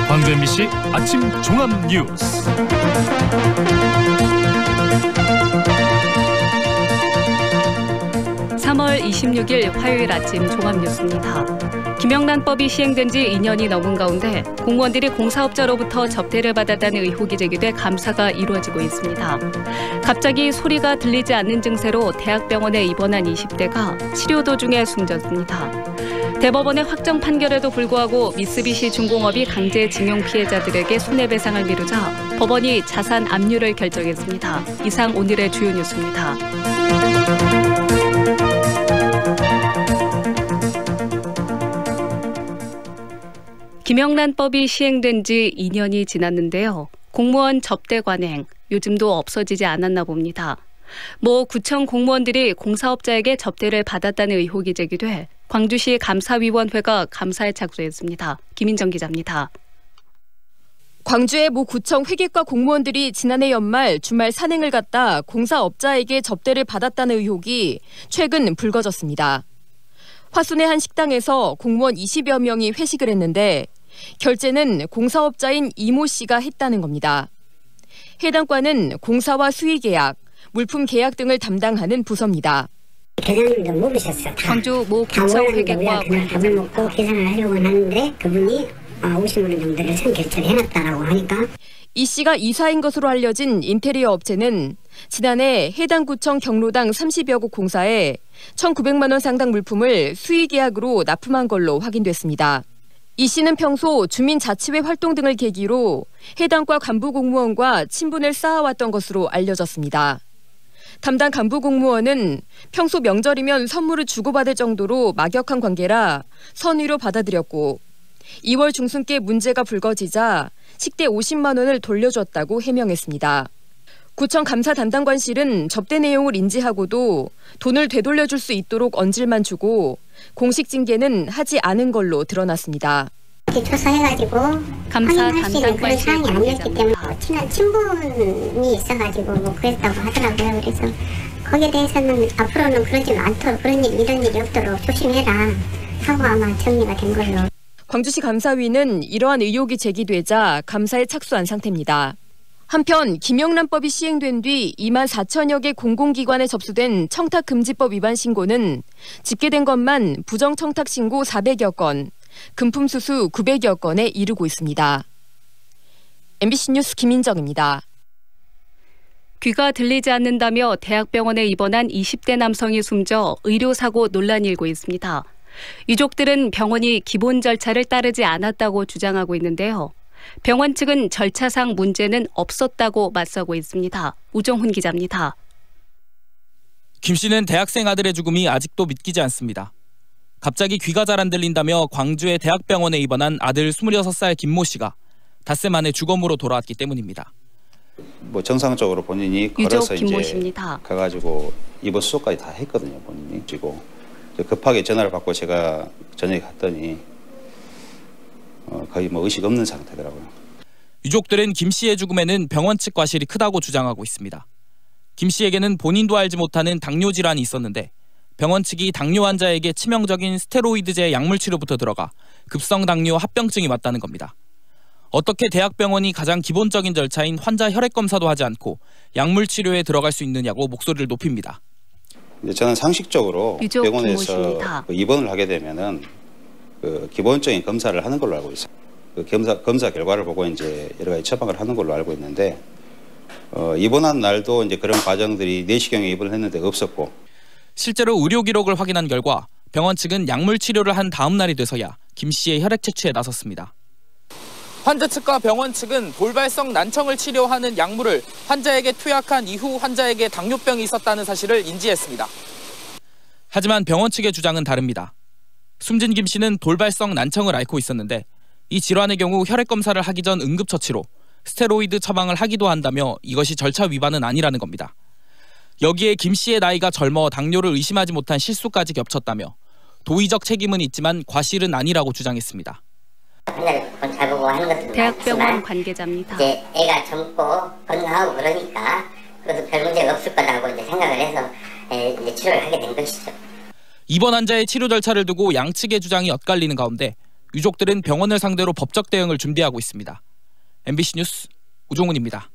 광주 MBC 아침 종합 뉴스. (3월 26일) 화요일 아침 종합 뉴스입니다. 김영란법이 시행된 지 2년이 넘은 가운데 공무원들이 공사업자로부터 접대를 받았다는 의혹이 제기돼 감사가 이루어지고 있습니다. 갑자기 소리가 들리지 않는 증세로 대학병원에 입원한 20대가 치료 도중에 숨졌습니다. 대법원의 확정 판결에도 불구하고 미쓰비시 중공업이 강제징용 피해자들에게 손해배상을 미루자 법원이 자산 압류를 결정했습니다. 이상 오늘의 주요 뉴스입니다. 김영란법이 시행된 지 2년이 지났는데요. 공무원 접대 관행, 요즘도 없어지지 않았나 봅니다. 모 구청 공무원들이 공사업자에게 접대를 받았다는 의혹이 제기돼 광주시 감사위원회가 감사에 착수했습니다. 김인정 기자입니다. 광주의 모 구청 회계과 공무원들이 지난해 연말 주말 산행을 갔다 공사업자에게 접대를 받았다는 의혹이 최근 불거졌습니다. 화순의 한 식당에서 공무원 20여 명이 회식을 했는데 결제는 공사업자인 이모 씨가 했다는 겁니다. 해당 과는 공사와 수의계약, 물품 계약 등을 담당하는 부서입니다. 계장님도 물으셨어. 광주 모 구청 회계과 그냥 밥을 먹고 계산을 하려고 하는데 그분이 50만 원 정도를 선결제를 해놨다라고 하니까 이 씨가 이사인 것으로 알려진 인테리어 업체는 지난해 해당 구청 경로당 30여 곳 공사에 1,900만 원 상당 물품을 수의계약으로 납품한 걸로 확인됐습니다. 이 씨는 평소 주민자치회 활동 등을 계기로 해당 과 간부 공무원과 친분을 쌓아왔던 것으로 알려졌습니다. 담당 간부 공무원은 평소 명절이면 선물을 주고받을 정도로 막역한 관계라 선의로 받아들였고 2월 중순께 문제가 불거지자 식대 50만 원을 돌려줬다고 해명했습니다. 구청 감사 담당관실은 접대 내용을 인지하고도 돈을 되돌려줄 수 있도록 언질만 주고 공식 징계는 하지 않은 걸로 드러났습니다. 조사해가지고 감사 담당관실 그런 사항이 아니었기 때문에 친한 친분이 있어가지고 뭐 그랬다고 하더라고요. 그래서 거기에 대해서는 앞으로는 그러지 않도록 이런 일이 없도록 조심해라 하고 아마 정리가 된 걸로. 광주시 감사위는 이러한 의혹이 제기되자 감사에 착수한 상태입니다. 한편 김영란법이 시행된 뒤 2만 4천여 개 공공기관에 접수된 청탁금지법 위반 신고는 집계된 것만 부정청탁 신고 400여 건, 금품수수 900여 건에 이르고 있습니다. MBC 뉴스 김인정입니다. 귀가 들리지 않는다며 대학병원에 입원한 20대 남성이 숨져 의료사고 논란이 일고 있습니다. 유족들은 병원이 기본 절차를 따르지 않았다고 주장하고 있는데요. 병원 측은 절차상 문제는 없었다고 맞서고 있습니다. 우정훈 기자입니다. 김 씨는 대학생 아들의 죽음이 아직도 믿기지 않습니다. 갑자기 귀가 잘 안 들린다며 광주의 대학병원에 입원한 아들 26살 김모 씨가 닷새 만에 주검으로 돌아왔기 때문입니다. 뭐 정상적으로 본인이 걸어서 김모 이제 씨입니다. 가가지고 입원 수속까지 다 했거든요. 본인이 지고 급하게 전화를 받고 제가 저녁에 갔더니 거의 뭐 의식 없는 상태더라고요. 유족들은 김 씨의 죽음에는 병원 측 과실이 크다고 주장하고 있습니다. 김 씨에게는 본인도 알지 못하는 당뇨 질환이 있었는데 병원 측이 당뇨 환자에게 치명적인 스테로이드제 약물 치료부터 들어가 급성 당뇨 합병증이 왔다는 겁니다. 어떻게 대학병원이 가장 기본적인 절차인 환자 혈액 검사도 하지 않고 약물 치료에 들어갈 수 있느냐고 목소리를 높입니다. 저는 상식적으로 병원에서 입원을 하게 되면은 기본적인 검사를 하는 걸로 알고 있어요. 검사 결과를 보고 이제 여러 가지 처방을 하는 걸로 알고 있는데 입원한 날도 이제 그런 과정들이 4시경에 입원을 했는데 없었고 실제로 의료 기록을 확인한 결과 병원 측은 약물 치료를 한 다음 날이 돼서야 김 씨의 혈액 채취에 나섰습니다. 환자 측과 병원 측은 돌발성 난청을 치료하는 약물을 환자에게 투약한 이후 환자에게 당뇨병이 있었다는 사실을 인지했습니다. 하지만 병원 측의 주장은 다릅니다. 숨진 김 씨는 돌발성 난청을 앓고 있었는데 이 질환의 경우 혈액 검사를 하기 전 응급처치로 스테로이드 처방을 하기도 한다며 이것이 절차 위반은 아니라는 겁니다. 여기에 김 씨의 나이가 젊어 당뇨를 의심하지 못한 실수까지 겹쳤다며 도의적 책임은 있지만 과실은 아니라고 주장했습니다. 환자를 잘 보고 하는 것도 대학병원 관계자입니다. 이제 애가 젊고 건강하고 그러니까 그래도 별 문제가 없을 거라고 이제 생각을 해서 이제 치료를 하게 된 것이죠. 이번 환자의 치료 절차를 두고 양측의 주장이 엇갈리는 가운데 유족들은 병원을 상대로 법적 대응을 준비하고 있습니다. MBC 뉴스 우종훈입니다.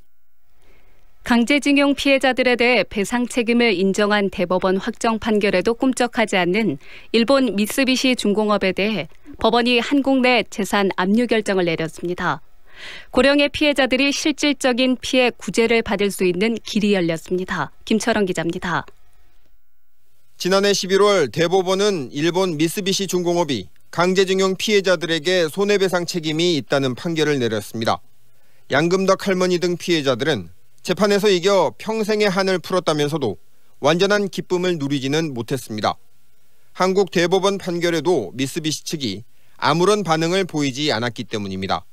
강제징용 피해자들에 대해 배상 책임을 인정한 대법원 확정 판결에도 꿈쩍하지 않는 일본 미쓰비시 중공업에 대해 법원이 한국 내 재산 압류 결정을 내렸습니다. 고령의 피해자들이 실질적인 피해 구제를 받을 수 있는 길이 열렸습니다. 김철원 기자입니다. 지난해 11월 대법원은 일본 미쓰비시 중공업이 강제징용 피해자들에게 손해배상 책임이 있다는 판결을 내렸습니다. 양금덕 할머니 등 피해자들은 재판에서 이겨 평생의 한을 풀었다면서도 완전한 기쁨을 누리지는 못했습니다. 한국 대법원 판결에도 미쓰비시 측이 아무런 반응을 보이지 않았기 때문입니다.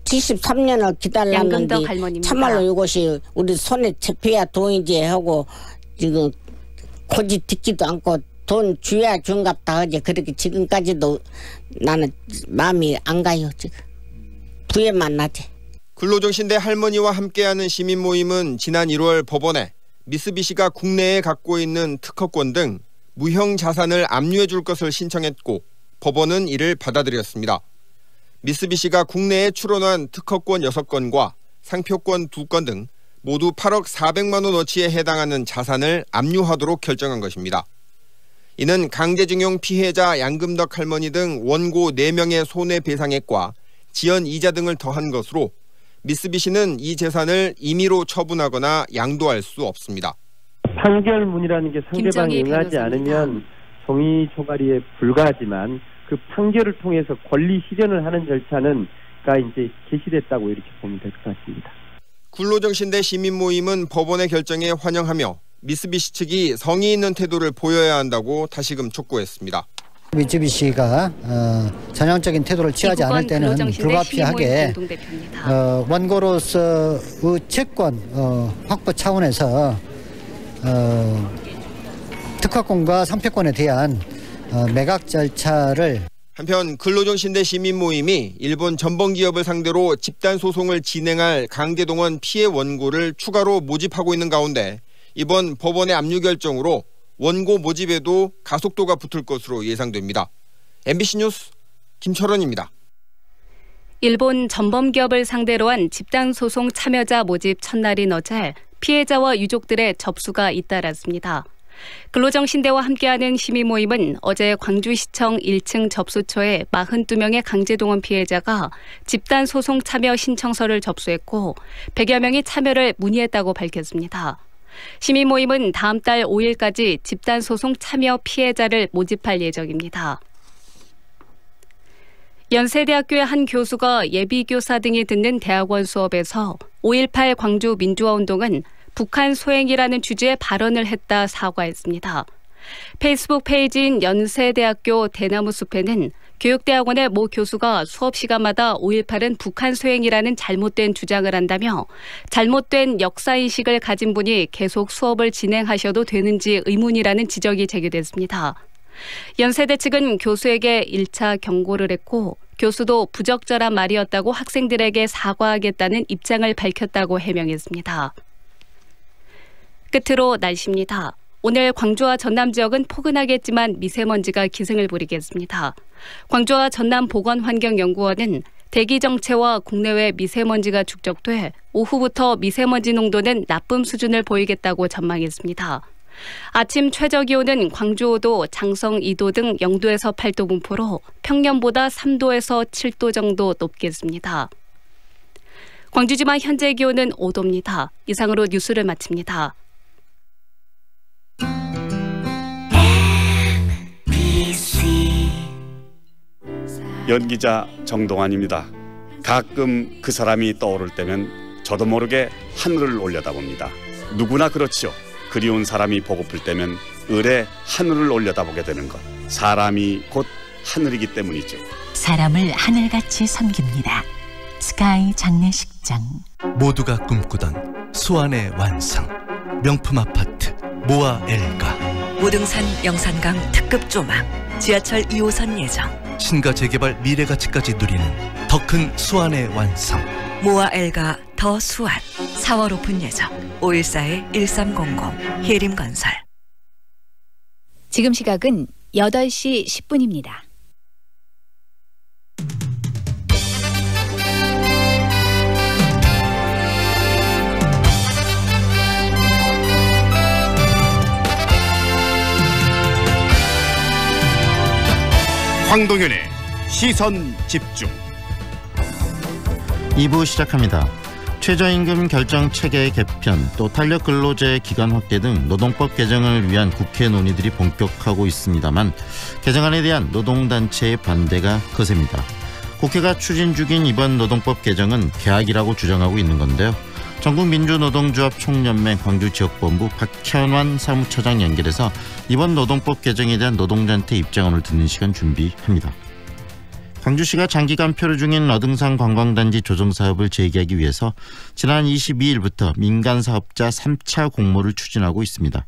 73년을 기다렸는데 참말로 이것이 우리 손에 잡혀야 돈이지 하고 지금 고집 듣지도 않고 돈 줘야 준갑다 하지. 그렇게 지금까지도 나는 마음이 안 가요. 지금 부에만 나지. 근로정신대 할머니와 함께하는 시민 모임은 지난 1월 법원에 미쓰비시가 국내에 갖고 있는 특허권 등 무형 자산을 압류해 줄 것을 신청했고 법원은 이를 받아들였습니다. 미쓰비시가 국내에 출원한 특허권 6건과 상표권 2건 등 모두 8억 400만 원어치에 해당하는 자산을 압류하도록 결정한 것입니다. 이는 강제징용 피해자 양금덕 할머니 등 원고 4명의 손해배상액과 지연 이자 등을 더한 것으로 미쓰비시는 이 재산을 임의로 처분하거나 양도할 수 없습니다. 판결문이라는 게 상대방이 응하지 않으면 송이 초가리에 불과하지만 그 판결을 통해서 권리 실현을 하는 절차는가 이제 개시됐다고 이렇게 보면 될 것 같습니다. 근로정신대 시민 모임은 법원의 결정에 환영하며 미쓰비시 측이 성의 있는 태도를 보여야 한다고 다시금 촉구했습니다. 미쓰비시가 전향적인 태도를 취하지 않을 때는 불가피하게 원고로서의 채권 확보 차원에서 특허권과 상표권에 대한 매각 절차를 한편 근로정신대 시민 모임이 일본 전범기업을 상대로 집단 소송을 진행할 강제동원 피해 원고를 추가로 모집하고 있는 가운데 이번 법원의 압류 결정으로 원고 모집에도 가속도가 붙을 것으로 예상됩니다. MBC 뉴스 김철원입니다. 일본 전범기업을 상대로 한 집단소송 참여자 모집 첫날인 어제 피해자와 유족들의 접수가 잇따랐습니다. 근로정신대와 함께하는 시민모임은 어제 광주시청 1층 접수처에 42명의 강제동원 피해자가 집단소송 참여 신청서를 접수했고 100여 명이 참여를 문의했다고 밝혔습니다. 시민모임은 다음 달 5일까지 집단소송 참여 피해자를 모집할 예정입니다. 연세대학교의 한 교수가 예비교사 등이 듣는 대학원 수업에서 5.18 광주 민주화운동은 북한 소행이라는 주제의 발언을 했다 사과했습니다. 페이스북 페이지인 연세대학교 대나무숲에는 교육대학원의 모 교수가 수업 시간마다 5.18은 북한 소행이라는 잘못된 주장을 한다며 잘못된 역사인식을 가진 분이 계속 수업을 진행하셔도 되는지 의문이라는 지적이 제기됐습니다. 연세대 측은 교수에게 1차 경고를 했고 교수도 부적절한 말이었다고 학생들에게 사과하겠다는 입장을 밝혔다고 해명했습니다. 끝으로 날씨입니다. 오늘 광주와 전남 지역은 포근하겠지만 미세먼지가 기승을 부리겠습니다. 광주와 전남 보건환경연구원은 대기 정체와 국내외 미세먼지가 축적돼 오후부터 미세먼지 농도는 나쁨 수준을 보이겠다고 전망했습니다. 아침 최저 기온은 광주 5도, 장성 2도 등 0도에서 8도 분포로 평년보다 3도에서 7도 정도 높겠습니다. 광주지만 현재 기온은 5도입니다. 이상으로 뉴스를 마칩니다. 연기자 정동환입니다. 가끔 그 사람이 떠오를 때면 저도 모르게 하늘을 올려다봅니다. 누구나 그렇지요. 그리운 사람이 보고플 때면 을에 하늘을 올려다보게 되는 것. 사람이 곧 하늘이기 때문이죠. 사람을 하늘같이 섬깁니다. 스카이 장례식장. 모두가 꿈꾸던 수완의 완성. 명품 아파트 모아 엘가. 무등산 영산강 특급 조망. 지하철 2호선 예정. 신가 재개발 미래가치까지 누리는 더 큰 수완의 완성. 모아 엘가 더 수완. 4월 오픈 예정. 514-1300 해림건설. 지금 시각은 8시 10분입니다. 황동현의 시선집중. 2부 시작합니다. 최저임금 결정 체계 개편, 또 탄력 근로제 기간 확대 등 노동법 개정을 위한 국회 논의들이 본격화하고 있습니다만 개정안에 대한 노동단체의 반대가 거셉니다. 국회가 추진 중인 이번 노동법 개정은 개학이라고 주장하고 있는 건데요. 전국민주노동조합 총연맹 광주지역본부 박현환 사무처장 연결해서 이번 노동법 개정에 대한 노동단체 입장을 듣는 시간 준비합니다. 광주시가 장기간 표류 중인 어등산 관광단지 조성사업을 재개하기 위해서 지난 22일부터 민간사업자 3차 공모를 추진하고 있습니다.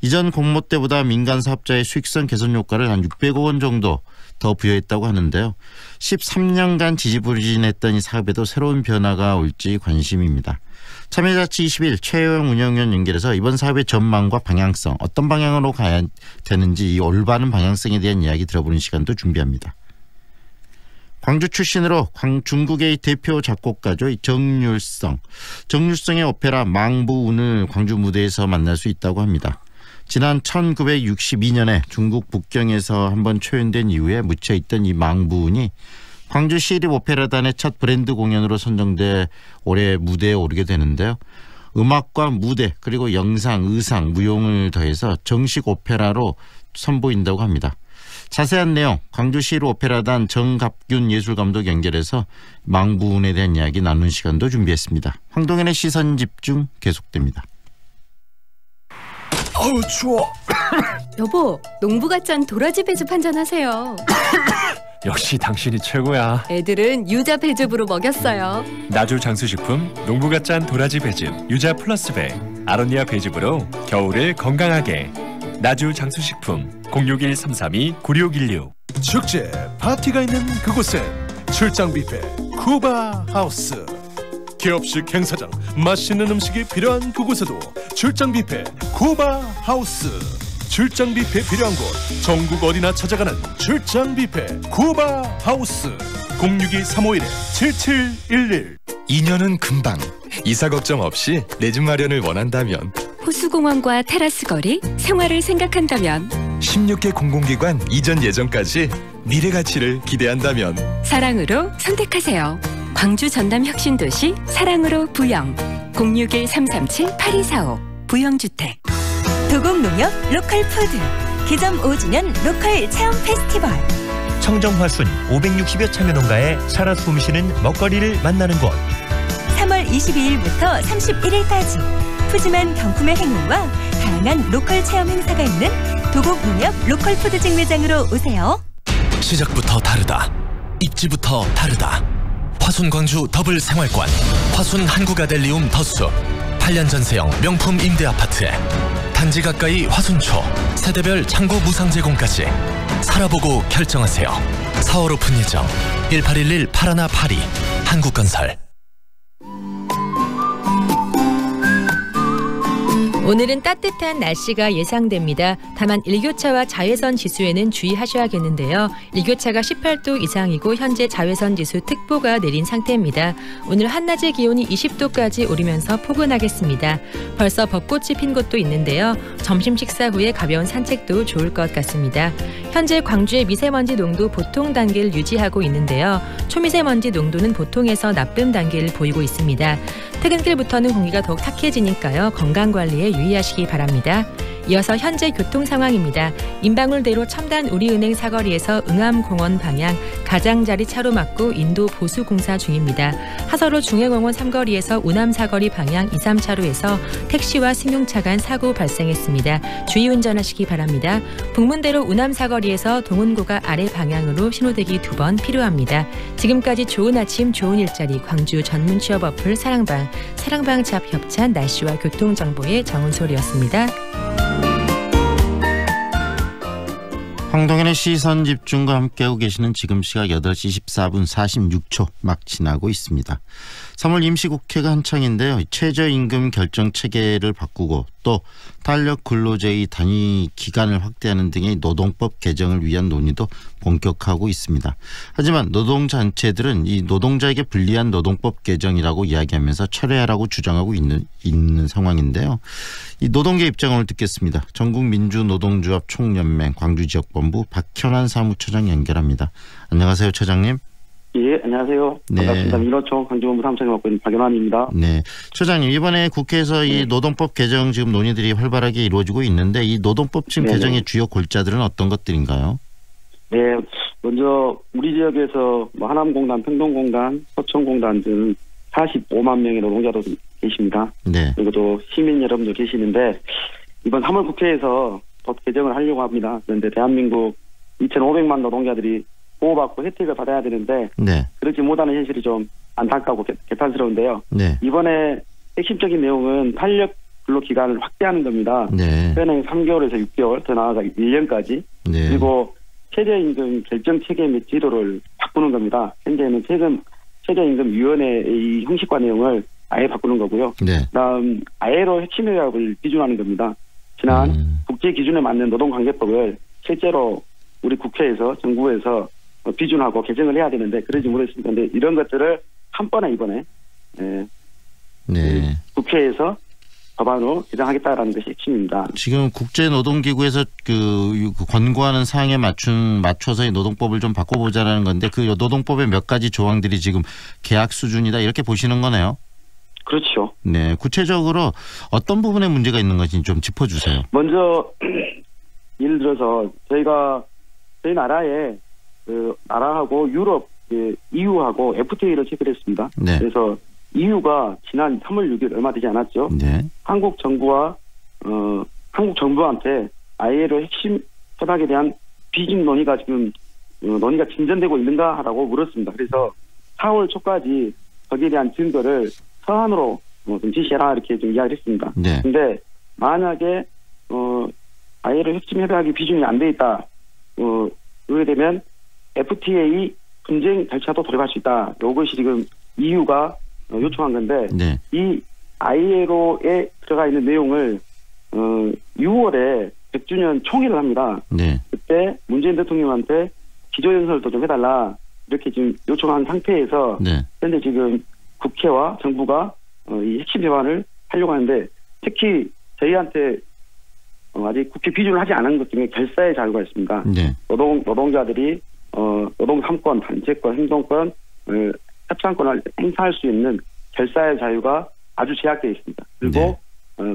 이전 공모 때보다 민간사업자의 수익성 개선 효과를 한 600억 원 정도 더 부여했다고 하는데요. 13년간 지지부진했던 이 사업에도 새로운 변화가 올지 관심입니다. 참여자치 20일 최영 운영위원 연결해서 이번 사업의 전망과 방향성, 어떤 방향으로 가야 되는지 이 올바른 방향성에 대한 이야기 들어보는 시간도 준비합니다. 광주 출신으로 중국의 대표 작곡가죠. 정률성의 오페라 망부운을 광주 무대에서 만날 수 있다고 합니다. 지난 1962년에 중국 북경에서 한번 초연된 이후에 묻혀있던 이 망부운이 광주 시립오페라단의 첫 브랜드 공연으로 선정돼 올해 무대에 오르게 되는데요. 음악과 무대 그리고 영상, 의상, 무용을 더해서 정식 오페라로 선보인다고 합니다. 자세한 내용 광주시립오페라단 정갑균 예술감독 연결해서 망부운에 대한 이야기 나누는 시간도 준비했습니다. 황동현의 시선집중 계속됩니다. 어우 추워. 여보, 농부가 짠 도라지 배즙 한잔 하세요. 역시 당신이 최고야. 애들은 유자 배즙으로 먹였어요. 나주 장수식품 농부가 짠 도라지 배즙 유자 플러스 배 아로니아 배즙으로 겨울을 건강하게. 나주 장수식품 061-332-9616. 축제 파티가 있는 그곳엔 출장 뷔페 쿠바 하우스. 개업식 행사장 맛있는 음식이 필요한 그곳에도 출장 뷔페 쿠바 하우스. 출장 뷔페 필요한 곳 전국 어디나 찾아가는 출장 뷔페 쿠바 하우스. 062-351-7711. 2년은 금방. 이사 걱정 없이 내 집 마련을 원한다면, 호수공원과 테라스 거리, 생활을 생각한다면, 16개 공공기관 이전 예정까지 미래 가치를 기대한다면 사랑으로 선택하세요. 광주 전남 혁신도시 사랑으로 부영. 061-337-8245 부영주택. 도곡농협 로컬푸드 개점 5주년 로컬 체험 페스티벌. 청정화순 560여 참여농가에 살아 숨쉬는 먹거리를 만나는 곳. 3월 22일부터 31일까지 푸짐한 경품의 행운과 다양한 로컬 체험 행사가 있는 도곡농협 로컬푸드직 매장으로 오세요. 시작부터 다르다. 입지부터 다르다. 화순 광주 더블 생활권, 화순 한국아델리움 더숲, 8년 전세형 명품 임대아파트에 단지 가까이 화순초, 세대별 창고 무상 제공까지 살아보고 결정하세요. 4월 오픈 예정 1811-8182 한국건설. 오늘은 따뜻한 날씨가 예상됩니다. 다만 일교차와 자외선 지수에는 주의하셔야겠는데요. 일교차가 18도 이상이고 현재 자외선 지수 특보가 내린 상태입니다. 오늘 한낮의 기온이 20도까지 오르면서 포근하겠습니다. 벌써 벚꽃이 핀 곳도 있는데요. 점심 식사 후에 가벼운 산책도 좋을 것 같습니다. 현재 광주의 미세먼지 농도 보통 단계를 유지하고 있는데요. 초미세먼지 농도는 보통에서 나쁨 단계를 보이고 있습니다. 퇴근길부터는 공기가 더욱 탁해지니까요. 건강관리에 유의하시기 바랍니다. 이어서 현재 교통 상황입니다. 인방울대로 첨단 우리은행 사거리에서 응암공원 방향 가장자리 차로 막고 인도 보수공사 중입니다. 하서로 중해공원 삼거리에서 우남사거리 방향 2, 3차로에서 택시와 승용차 간 사고 발생했습니다. 주의 운전하시기 바랍니다. 북문대로 우남사거리에서 동운고가 아래 방향으로 신호대기 2번 필요합니다. 지금까지 좋은 아침 좋은 일자리 광주 전문 취업 어플 사랑방 잡 협찬 날씨와 교통정보의 정은솔이었습니다. 황동현의 시선집중과 함께하고 계시는 지금 시각 8시 14분 46초 막 지나고 있습니다. 3월 임시국회가 한창인데요. 최저임금 결정 체계를 바꾸고 또 탄력 근로제의 단위 기간을 확대하는 등의 노동법 개정을 위한 논의도 본격화하고 있습니다. 하지만 노동단체들은 이 노동자에게 불리한 노동법 개정이라고 이야기하면서 철회하라고 주장하고 있는 상황인데요. 이 노동계 입장을 듣겠습니다. 전국민주노동조합 총연맹 광주지역본부 박현환 사무처장 연결합니다. 안녕하세요, 처장님. 예, 안녕하세요. 네. 반갑습니다. 민노총 광주본부 사무처장을 맡고 있는 박연환입니다. 네, 처장님, 이번에 국회에서 이 노동법 개정 지금 논의들이 활발하게 이루어지고 있는데 이 노동법 지금 개정의 주요 골자들은 어떤 것들인가요? 네, 먼저 우리 지역에서 뭐 하남공단, 평동공단, 서천공단 등 45만 명의 노동자도 계십니다. 네. 그리고 또 시민 여러분도 계시는데 이번 3월 국회에서 법 개정을 하려고 합니다. 그런데 대한민국 2,500만 노동자들이 보호받고 혜택을 받아야 되는데 네. 그렇지 못하는 현실이 좀 안타깝고 개탄스러운데요. 네. 이번에 핵심적인 내용은 탄력 근로기간을 확대하는 겁니다. 네. 현행 3개월에서 6개월, 더 나아가 1년까지. 네. 그리고 최저임금 결정 체계 및 제도를 바꾸는 겁니다. 현재는 최저임금위원회의 형식과 내용을 아예 바꾸는 거고요. 네. 그다음 ILO 핵심 협약을 비준하는 겁니다. 지난 국제 기준에 맞는 노동관계법을 실제로 우리 국회에서 정부에서 비준하고 개정을 해야 되는데 그러지 못했습니다. 그런데 이런 것들을 한 번에 이번에 국회에서 법안으로 개정하겠다라는 것이 핵심입니다. 지금 국제노동기구에서 그 권고하는 사항에 맞춰서 이 노동법을 좀 바꿔보자라는 건데 그 노동법의 몇 가지 조항들이 지금 계약 수준이다 이렇게 보시는 거네요. 그렇죠. 네, 구체적으로 어떤 부분에 문제가 있는 건지 좀 짚어주세요. 먼저 예를 들어서 저희 나라에 나라하고 유럽, EU하고 FTA를 체결했습니다. 네. 그래서 EU가 지난 3월 6일 얼마 되지 않았죠. 네. 한국 정부한테 ILO 핵심 협약에 대한 비준 논의가 지금 논의가 진전되고 있는가라고 물었습니다. 그래서 4월 초까지 거기에 대한 증거를 서한으로 좀 지시해라 이렇게 좀 이야기를 했습니다. 네. 근데 만약에 ILO 핵심 협약이 비준이 안 돼 있다. 그렇게 되면 FTA 분쟁 절차도 돌입할 수 있다. 이것이 지금 EU가 요청한 건데 네. 이 ILO에 들어가 있는 내용을 6월에 100주년 총회를 합니다. 네. 그때 문재인 대통령한테 기조연설도 좀 해달라 이렇게 지금 요청한 상태에서 네. 현재 지금 국회와 정부가 이 핵심 법안을 하려고 하는데 특히 저희한테 아직 국회 비준을 하지 않은 것 중에 결사의 자유가 있습니다. 네. 노동자들이 노동 3권, 단체권, 행동권, 협상권을 행사할 수 있는 결사의 자유가 아주 제약되어 있습니다. 그리고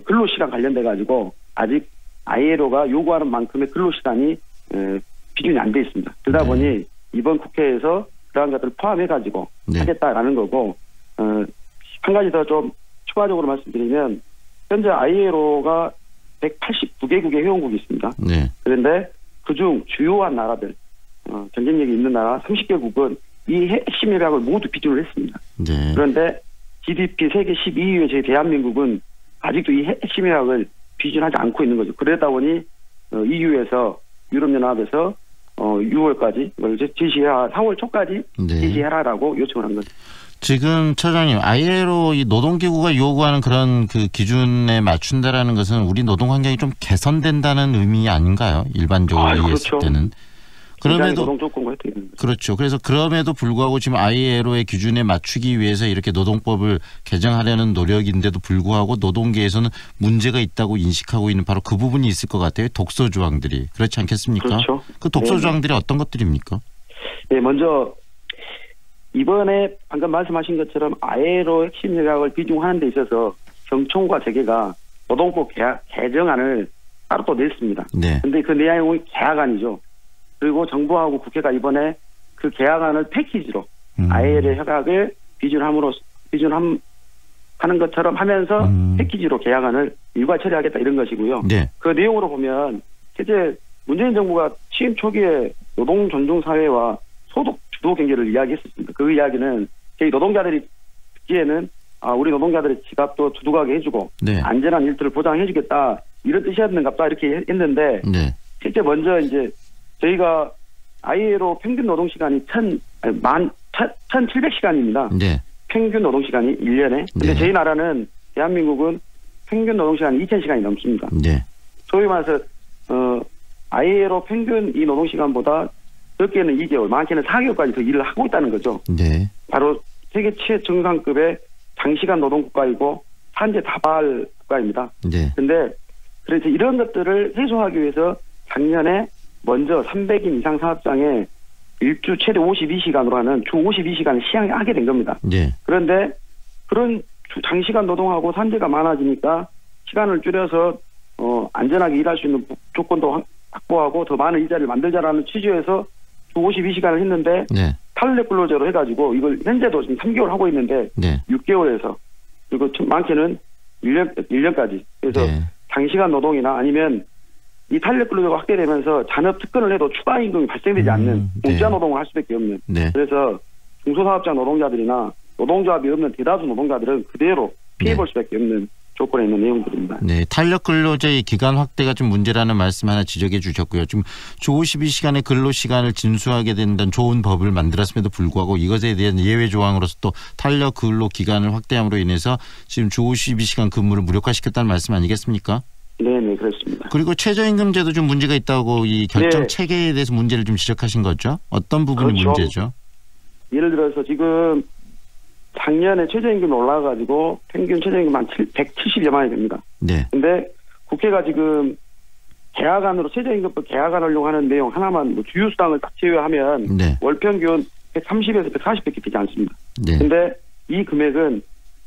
근로시간 관련돼 가지고 아직 ILO가 요구하는 만큼의 근로시간이 비준이 안 돼 있습니다. 그러다 보니 이번 국회에서 그러한 것들을 포함해 가지고 하겠다라는 거고 한 가지 더 좀 추가적으로 말씀드리면 현재 ILO가 189개국의 회원국이 있습니다. 네. 그런데 그중 주요한 나라들 경쟁력이 있는 나라 30개국은 이 핵심 협약을 모두 비준을 했습니다. 네. 그런데 GDP 세계 12위의 저희 대한민국은 아직도 이 핵심 협약을 비준하지 않고 있는 거죠. 그러다 보니 EU에서 유럽연합에서 6월까지 이걸 지시해라 4월 초까지 지시해라라고 요청을 한 거죠. 지금 처장님 ILO 이 노동기구가 요구하는 그런 그 기준에 맞춘다라는 것은 우리 노동 환경이 좀 개선된다는 의미 아닌가요? 일반적으로 이해했을 그렇죠. 때는. 그럼에도 노동 조건과 혜택이 있는 거죠. 그렇죠. 그래서 그럼에도 불구하고 지금 ILO의 기준에 맞추기 위해서 이렇게 노동법을 개정하려는 노력인데도 불구하고 노동계에서는 문제가 있다고 인식하고 있는 바로 그 부분이 있을 것 같아요. 독소 조항들이. 그렇지 않겠습니까? 그렇죠. 그 독소 조항들이 어떤 것들입니까? 네, 먼저 이번에 방금 말씀하신 것처럼 ILO 핵심 협약을 비준하는 데 있어서 경총과 재계가 노동법 개정안을 따로 또 냈습니다. 네. 근데 그 내용이 계약안이죠. 그리고 정부하고 국회가 이번에 그 계약안을 패키지로 ILO 협약을 비준하는 것처럼 하면서 패키지로 계약안을 일괄 처리하겠다 이런 것이고요. 네. 그 내용으로 보면 실제 문재인 정부가 취임 초기에 노동 존중 사회와 소득 주도 경제를 이야기했었습니다. 그 이야기는 저희 노동자들이 듣기에는 우리 노동자들의 지갑도 두둑하게 해주고 안전한 일터를 보장해주겠다 이런 뜻이었는갑다 이렇게 했는데 실제 먼저 이제 저희가 ILO 평균 노동시간이 1,700시간입니다. 네. 평균 노동시간이 1년에. 근데 저희 나라는 대한민국은 평균 노동시간이 2,000시간이 넘습니다. 네. 소위 말해서 ILO 평균 이 노동시간보다 적게는 2개월, 많게는 4개월까지 더 일을 하고 있다는 거죠. 네. 바로 세계 최정상급의 장시간 노동 국가이고 산재 다발 국가입니다. 네. 근데 그래서 이런 것들을 해소하기 위해서 작년에 먼저 300인 이상 사업장에 일주 최대 52시간으로 하는 주 52시간을 시행하게 된 겁니다. 네. 그런데 그런 장시간 노동하고 산재가 많아지니까 시간을 줄여서 안전하게 일할 수 있는 조건도 확보하고 더 많은 일자리를 만들자라는 취지에서 주 52시간을 했는데 네. 탄력 근로제로 해가지고 이걸 현재도 지금 3개월 하고 있는데 네. 6개월에서 그리고 많게는 1년까지 그래서 네. 장시간 노동이나 아니면 이 탄력 근로제가 확대되면서 잔업 특근을 해도 추가 임금이 발생되지 않는 공짜 네. 노동을 할 수밖에 없는 네. 그래서 중소사업장 노동자들이나 노동조합이 없는 대다수 노동자들은 그대로 피해볼 수밖에 없는 조건에 있는 내용들입니다. 네, 탄력 근로제의 기간 확대가 좀 문제라는 말씀 하나 지적해 주셨고요. 지금 주 52시간의 근로 시간을 진수하게 된다는 좋은 법을 만들었음에도 불구하고 이것에 대한 예외 조항으로서 또 탄력 근로 기간을 확대함으로 인해서 지금 주 52시간 근무를 무력화시켰다는 말씀 아니겠습니까? 네, 그렇습니다. 그리고 최저임금제도 좀 문제가 있다고 이 결정 네. 체계에 대해서 문제를 좀 지적하신 거죠? 어떤 부분이 그렇죠. 문제죠? 예를 들어서 지금 작년에 최저임금이 올라가가지고 평균 최저임금 한 170여만 원이 됩니다. 네. 근데 국회가 지금 개학안으로 최저임금법 개학안을 하는 내용 하나만 뭐 주휴수당을 딱 제외하면 네. 월평균 130에서 140밖에 되지 않습니다. 네. 근데 이 금액은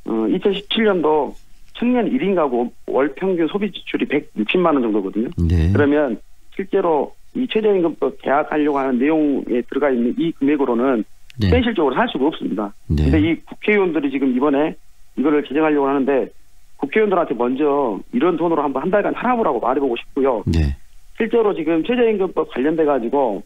2017년도 청년 1인 가구 월평균 소비 지출이 160만 원 정도거든요. 네. 그러면 실제로 이 최저임금법 개학하려고 하는 내용에 들어가 있는 이 금액으로는 네. 현실적으로 할 수가 없습니다. 네. 근데 이 국회의원들이 지금 이번에 이거를 개정하려고 하는데 국회의원들한테 먼저 이런 돈으로 한번 한 달간 살아보라고 말해보고 싶고요. 네. 실제로 지금 최저임금법 관련돼 가지고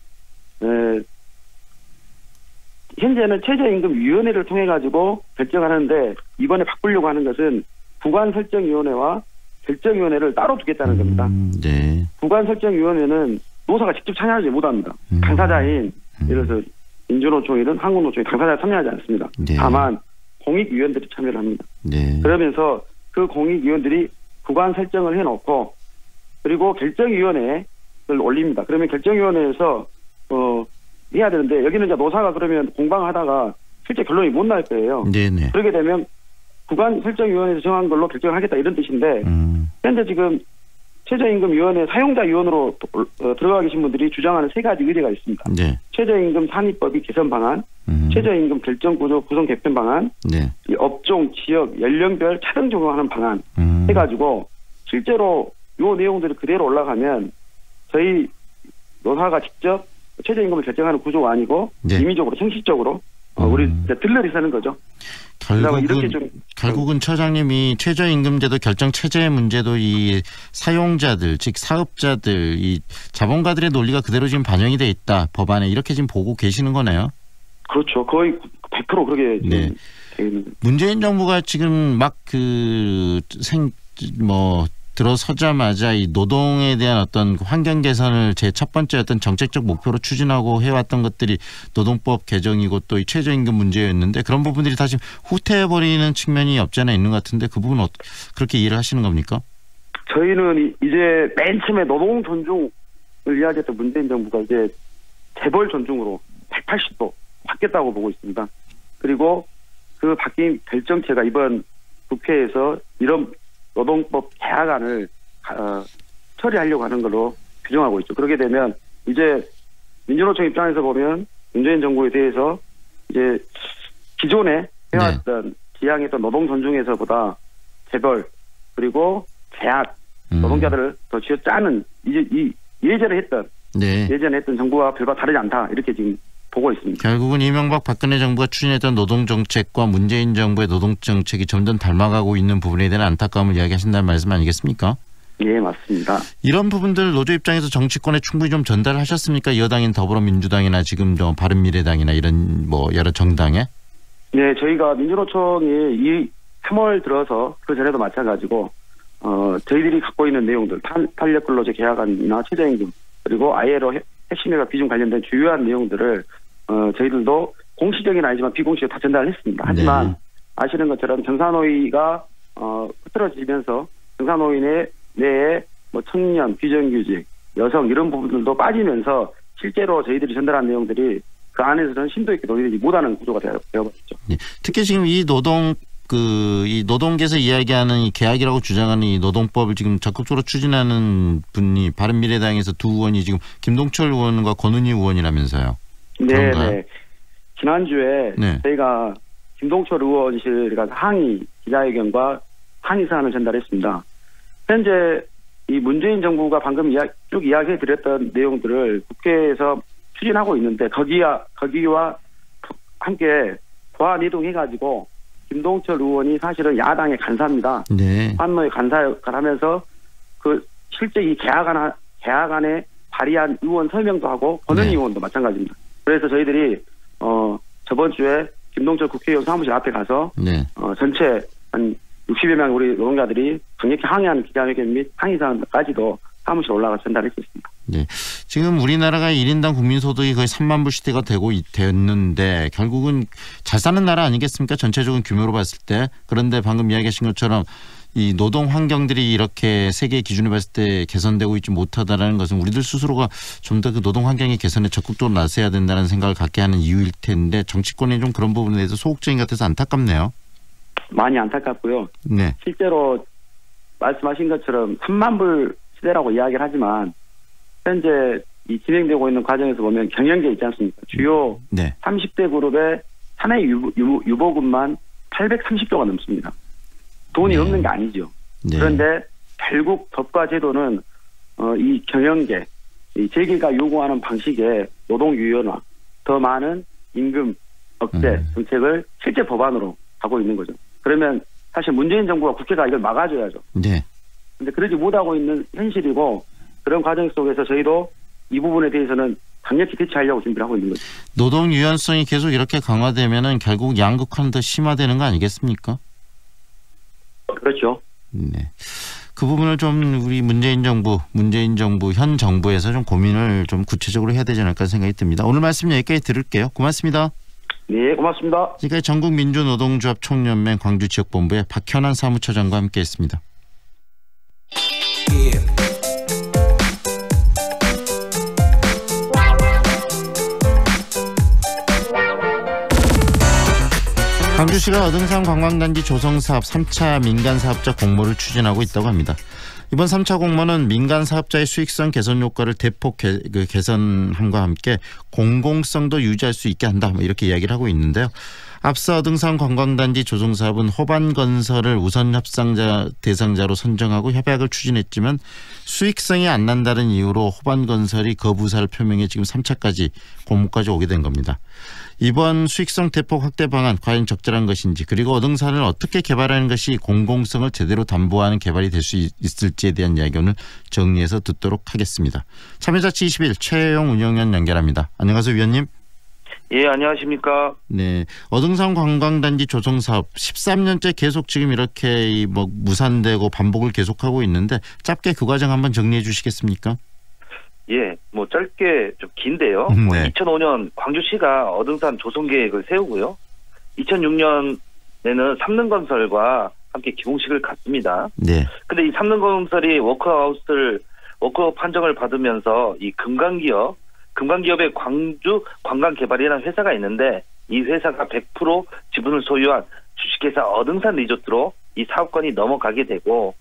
현재는 최저임금위원회를 통해 가지고 결정하는데 이번에 바꾸려고 하는 것은 구간설정위원회와 결정위원회를 따로 두겠다는 겁니다. 네. 구간설정위원회는 노사가 직접 참여하지 못합니다. 당사자인 예를 들어서 민주노총이든 한국노총이 당사자에 참여하지 않습니다. 네. 다만 공익위원들이 참여를 합니다. 네. 그러면서 그 공익위원들이 구간 설정을 해놓고 그리고 결정위원회를 올립니다. 그러면 결정위원회에서 해야 되는데 여기는 이제 노사가 그러면 공방하다가 실제 결론이 못 날 거예요. 네네. 그렇게 되면 구간 설정위원회에서 정한 걸로 결정하겠다 이런 뜻인데 현재 지금 최저임금위원회 사용자위원으로 들어가 계신 분들이 주장하는 세 가지 의뢰가 있습니다. 네. 최저임금 산입법이 개선 방안, 최저임금 결정구조 구성 개편 방안, 네. 이 업종, 지역, 연령별 차등 적용하는 방안 해가지고 실제로 요 내용들이 그대로 올라가면 저희 노사가 직접 최저임금을 결정하는 구조가 아니고 네. 임의적으로 형식적으로 우리 들러리 서는 거죠. 결국은 처장님이 최저임금제도 결정 체제의 문제도 이 사용자들 즉 사업자들 이 자본가들의 논리가 그대로 지금 반영이 돼 있다 법안에 이렇게 지금 보고 계시는 거네요. 그렇죠. 거의 100% 그렇게 네. 문재인 정부가 지금 막 들어서자마자 이 노동에 대한 어떤 환경 개선을 제 첫 번째 어떤 정책적 목표로 추진하고 해왔던 것들이 노동법 개정이고 또 이 최저임금 문제였는데 그런 부분들이 다시 후퇴해버리는 측면이 없지 않아 있는 것 같은데 그 부분은 그렇게 이해를 하시는 겁니까? 저희는 이제 맨 처음에 노동 존중을 이야기했던 문재인 정부가 이제 재벌 존중으로 180도 바뀌었다고 보고 있습니다. 그리고 그 바뀐 결정체가 이번 국회에서 이런 노동법 개학안을 처리하려고 하는 걸로 규정하고 있죠. 그렇게 되면 이제 민주노총 입장에서 보면 문재인 정부에 대해서 이제 기존에 해왔던 지향했던 노동 존중에서보다 재벌 그리고 제약 노동자들을 더 쥐어짜는 이제 예전에 했던 정부와 별반 다르지 않다 이렇게 지금 보고 있습니다. 결국은 이명박 박근혜 정부가 추진했던 노동정책과 문재인 정부의 노동정책이 점점 닮아가고 있는 부분에 대한 안타까움을 이야기하신다는 말씀 아니겠습니까? 예, 맞습니다. 이런 부분들 노조 입장에서 정치권에 충분히 좀 전달하셨습니까? 여당인 더불어민주당이나 지금 바른미래당이나 이런 여러 정당에? 네, 저희가 민주노총이 이 3월 들어서 그 전에도 마찬가지고 저희들이 갖고 있는 내용들 탄력근로제 개학안이나 최저임금 그리고 ILO 핵심회가 비중 관련된 주요한 내용들을 저희들도 공식적인 아니지만 비공식으로 다 전달을 했습니다. 하지만 아시는 것처럼 정산호의가 흐트러지면서 정산호의 내에 청년, 비정규직, 여성 이런 부분들도 빠지면서 실제로 저희들이 전달한 내용들이 그 안에서는 심도 있게 논의되지 못하는 구조가 되어버렸죠. 네. 특히 지금 이 노동계에서 이야기하는 이 계약이라고 주장하는 이 노동법을 지금 적극적으로 추진하는 분이 바른미래당에서 두 의원이 지금 김동철 의원과 권은희 의원이라면서요. 네. 지난주에 저희가 김동철 의원실에 가서 항의 기자회견과 항의 사안을 전달했습니다. 현재 이 문재인 정부가 방금 쭉 이야기해드렸던 내용들을 국회에서 추진하고 있는데 거기와 함께 보안 이동해가지고 김동철 의원이 사실은 야당의 간사입니다. 환노의 간사 역할을 하면서 그 실제 이 계약안에 발의한 의원 설명도 하고 권은희 의원도 마찬가지입니다. 그래서 저희들이 저번 주에 김동철 국회의원 사무실 앞에 가서 전체 한 60여 명 우리 노동자들이 강력히 항의하는 기자회견 및 항의사항까지도 사무실 올라가 전달했었습니다. 네, 지금 우리나라가 1인당 국민소득이 거의 3만 불 시대가 됐는데 결국은 잘 사는 나라 아니겠습니까? 전체적인 규모로 봤을 때. 그런데 방금 이야기하신 것처럼 이 노동 환경들이 이렇게 세계 기준에 봤을 때 개선되고 있지 못하다라는 것은 우리들 스스로가 좀 더 그 노동 환경의 개선에 적극적으로 나서야 된다는 생각을 갖게 하는 이유일 텐데 정치권이 좀 그런 부분에 대해서 소극적인 것 같아서 안타깝네요. 많이 안타깝고요. 네. 실제로 말씀하신 것처럼 3만 불 시대라고 이야기를 하지만 현재 이 진행되고 있는 과정에서 보면 경영계 있지 않습니까? 주요 30대 그룹의 사내 유보금만 830조가 넘습니다. 돈이 없는 게 아니죠. 그런데 결국 법과 제도는 이 경영계, 이 재계가 요구하는 방식의 노동 유연화, 더 많은 임금 억제 정책을 실제 법안으로 하고 있는 거죠. 그러면 사실 문재인 정부가 국회가 이걸 막아줘야죠. 그런데 그러지 못하고 있는 현실이고 그런 과정 속에서 저희도 이 부분에 대해서는 강력히 대처하려고 준비를 하고 있는 거죠. 노동 유연성이 계속 이렇게 강화되면은 결국 양극화는 더 심화되는 거 아니겠습니까? 그렇죠. 네. 그 부분을 좀 우리 문재인 정부, 현 정부에서 좀 고민을 좀 구체적으로 해야 되지 않을까 생각이 듭니다. 오늘 말씀 여기까지 들을게요. 고맙습니다. 네, 고맙습니다. 지금까지 전국민주노동조합 총연맹 광주지역본부의 박현환 사무처장과 함께했습니다. 광주시가 어등산 관광단지 조성사업 3차 민간사업자 공모를 추진하고 있다고 합니다. 이번 3차 공모는 민간사업자의 수익성 개선 효과를 대폭 개선함과 함께 공공성도 유지할 수 있게 한다, 이렇게 이야기를 하고 있는데요. 앞서 어등산 관광단지 조성사업은 호반건설을 우선 협상자 대상자로 선정하고 협약을 추진했지만 수익성이 안 난다는 이유로 호반건설이 거부사를 표명해 지금 3차까지 공모까지 오게 된 겁니다. 이번 수익성 대폭 확대 방안 과연 적절한 것인지, 그리고 어등산을 어떻게 개발하는 것이 공공성을 제대로 담보하는 개발이 될 수 있을지에 대한 이야기 오늘 정리해서 듣도록 하겠습니다. 참여자치 21 최영 운영위원 연결합니다. 안녕하세요, 위원님. 예, 안녕하십니까. 네, 어등산 관광단지 조성 사업 13년째 계속 지금 이렇게 무산되고 반복을 계속하고 있는데 짧게 그 과정 한번 정리해 주시겠습니까? 예, 짧게 좀 긴데요. 2005년 광주시가 어등산 조성 계획을 세우고요. 2006년에는 삼능건설과 함께 기공식을 갖습니다. 네. 근데 이 삼능건설이 워크업 판정을 받으면서 이 금강기업의 광주 관광개발이라는 회사가 있는데 이 회사가 100% 지분을 소유한 주식회사 어등산 리조트로 이 사업권이 넘어가게 되고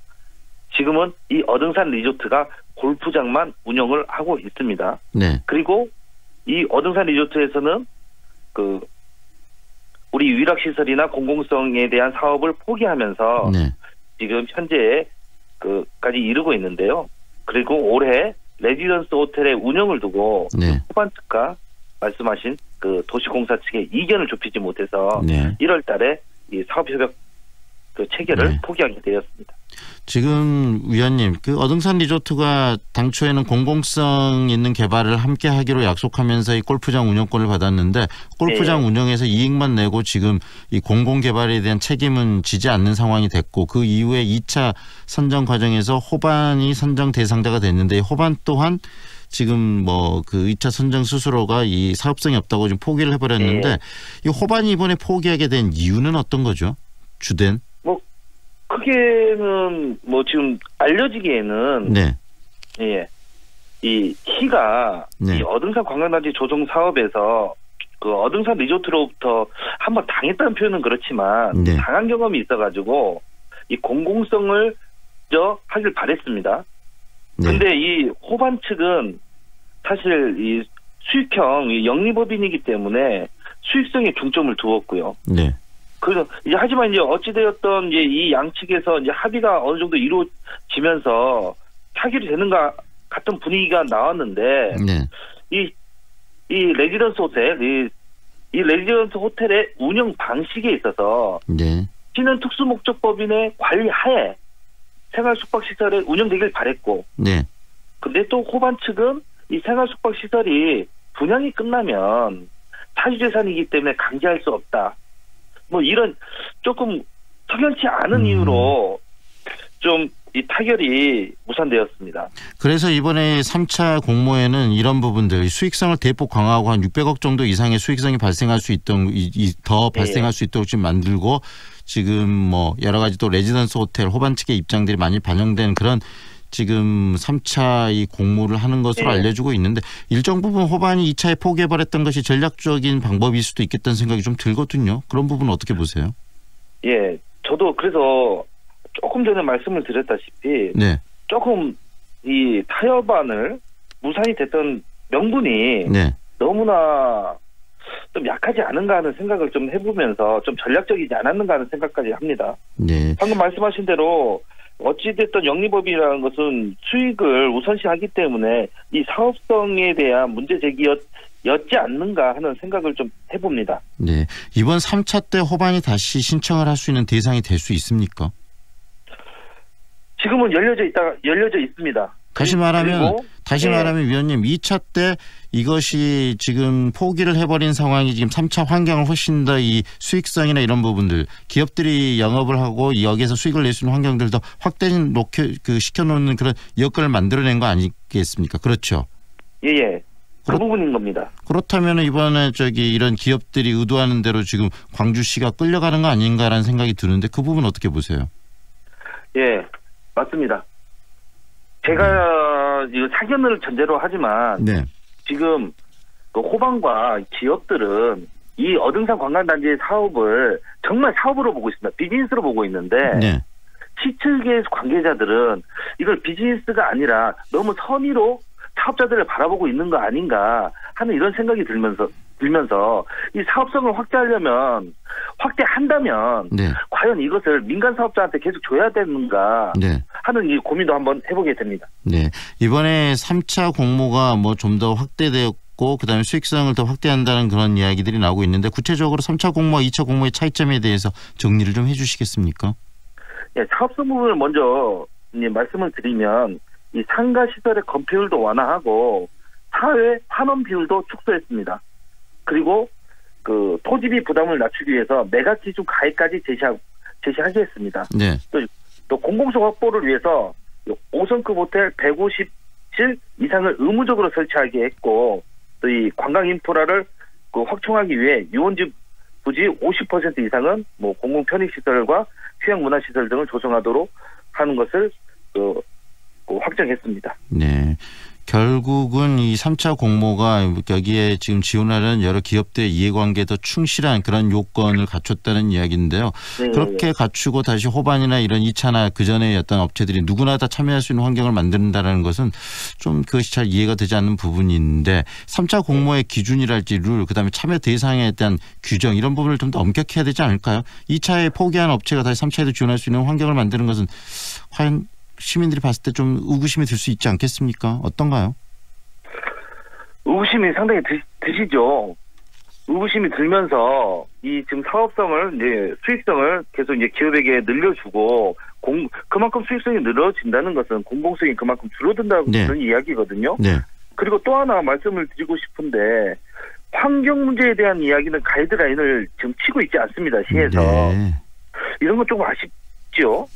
지금은 이 어등산 리조트가 골프장만 운영을 하고 있습니다. 네. 그리고 이 어등산 리조트에서는 우리 위락시설이나 공공성에 대한 사업을 포기하면서 지금 현재에 까지 이르고 있는데요. 그리고 올해 레지던스 호텔의 운영을 두고 후반 측과 말씀하신 도시공사 측의 이견을 좁히지 못해서 1월 달에 이 사업협약 체결을 포기하게 되었습니다. 지금 위원님, 어등산 리조트가 당초에는 공공성 있는 개발을 함께 하기로 약속하면서 이 골프장 운영권을 받았는데 골프장 운영에서 이익만 내고 지금 이 공공 개발에 대한 책임은 지지 않는 상황이 됐고 그 이후에 2차 선정 과정에서 호반이 선정 대상자가 됐는데 호반 또한 지금 그 2차 선정 스스로가 이 사업성이 없다고 지금 포기를 해버렸는데 이 호반이 이번에 포기하게 된 이유는 어떤 거죠? 주된? 크게는 지금 알려지기에는 이 시가 이 어등산 관광단지 조성 사업에서 그 어등산 리조트로부터 한번 당했다는 표현은 그렇지만 당한 경험이 있어가지고 이 공공성을 하길 바랬습니다. 근데 이 호반 측은 사실 이 수익형 이 영리법인이기 때문에 수익성에 중점을 두었고요. 그래서 이제 하지만 이제 어찌되었던 이제 이 양측에서 이제 합의가 어느 정도 이루어지면서 타결이 되는가 같은 분위기가 나왔는데 이 레지던스 호텔 이 레지던스 호텔의 운영 방식에 있어서 시는 특수목적법인의 관리하에 생활 숙박시설에 운영되길 바랬고 근데 또 호반 측은 이 생활 숙박시설이 분양이 끝나면 사유재산이기 때문에 강제할 수 없다. 뭐 이런 조금 석연치 않은 이유로 좀 이 타결이 무산되었습니다. 그래서 이번에 3차 공모에는 이런 부분들 수익성을 대폭 강화하고 한 600억 정도 이상의 수익성이 발생할 수 있도록 더 발생할 수 있도록 지금 만들고 지금 뭐 여러 가지 또 레지던스 호텔 호반 측의 입장들이 많이 반영된 그런 지금 3차 이 공모를 하는 것으로 알려지고 있는데 일정 부분 호반이 2차에 포기해버렸던 것이 전략적인 방법일 수도 있겠다는 생각이 좀 들거든요. 그런 부분은 어떻게 보세요? 예, 저도 그래서 조금 전에 말씀을 드렸다시피 조금 이 타협안을 무산이 됐던 명분이 너무나 좀 약하지 않은가 하는 생각을 좀 해보면서 좀 전략적이지 않았는가 하는 생각까지 합니다. 방금 말씀하신 대로 어찌됐든 영리법이라는 것은 수익을 우선시하기 때문에 이 사업성에 대한 문제 제기였지 않는가 하는 생각을 좀 해봅니다. 이번 3차 때 호반이 다시 신청을 할 수 있는 대상이 될 수 있습니까? 지금은 열려져 있습니다. 다시 말하면 위원님 2차 때 이것이 지금 포기를 해버린 상황이 지금 3차 환경을 훨씬 더 이 수익성이나 이런 부분들 기업들이 영업을 하고 여기에서 수익을 낼 수 있는 환경들 더 확대진 시켜놓는 그런 여건을 만들어낸 거 아니겠습니까? 그렇죠? 예. 그 부분인 겁니다. 그렇다면 이번에 이런 기업들이 의도하는 대로 지금 광주시가 끌려가는 거 아닌가라는 생각이 드는데 그 부분 어떻게 보세요? 예, 맞습니다. 제가 이거 사견을 전제로 하지만 지금 그 호반과 기업들은 이 어등산 관광단지의 사업을 정말 사업으로 보고 있습니다. 비즈니스로 보고 있는데 시 측의 관계자들은 이걸 비즈니스가 아니라 너무 선의로 사업자들을 바라보고 있는 거 아닌가 하는 이런 생각이 들면서 이 사업성을 확대한다면 과연 이것을 민간 사업자한테 계속 줘야 되는가 하는 이 고민도 한번 해보게 됩니다. 이번에 3차 공모가 뭐 좀 더 확대되었고 그다음에 수익성을 더 확대한다는 그런 이야기들이 나오고 있는데 구체적으로 3차 공모와 2차 공모의 차이점에 대해서 정리를 좀 해주시겠습니까? 사업성 부분을 먼저 말씀을 드리면 이 상가 시설의 건폐율도 완화하고 사회 환원 비율도 축소했습니다. 그리고 그 토지비 부담을 낮추기 위해서 매각 기준 가액까지 제시하겠습니다. 또 공공성 확보를 위해서 5성급 호텔 150실 이상을 의무적으로 설치하게 했고 또 이 관광 인프라를 확충하기 위해 유원지 부지 50% 이상은 뭐 공공 편익 시설과 휴양 문화 시설 등을 조성하도록 하는 것을 확정했습니다. 결국은 이 3차 공모가 여기에 지금 지원하는 여러 기업들의 이해관계에 더 충실한 그런 요건을 갖췄다는 이야기인데요. 그렇게 갖추고 다시 호반이나 이런 2차나 그전에 어떤 업체들이 누구나 다 참여할 수 있는 환경을 만든다는 것은 좀 그것이 잘 이해가 되지 않는 부분인데 3차 공모의 기준이랄지 룰 그다음에 참여 대상에 대한 규정 이런 부분을 좀 더 엄격해야 되지 않을까요? 2차에 포기한 업체가 다시 3차에도 지원할 수 있는 환경을 만드는 것은 과연 시민들이 봤을 때 좀 의구심이 들 수 있지 않겠습니까? 어떤가요? 의구심이 상당히 드시죠. 의구심이 들면서 이 지금 사업성을 수익성을 계속 기업에게 늘려주고 그만큼 수익성이 늘어진다는 것은 공공성이 그만큼 줄어든다는 그런 이야기거든요. 그리고 또 하나 말씀을 드리고 싶은데 환경 문제에 대한 이야기는 가이드라인을 지금 치고 있지 않습니다. 시에서. 이런 건 조금 아쉽죠.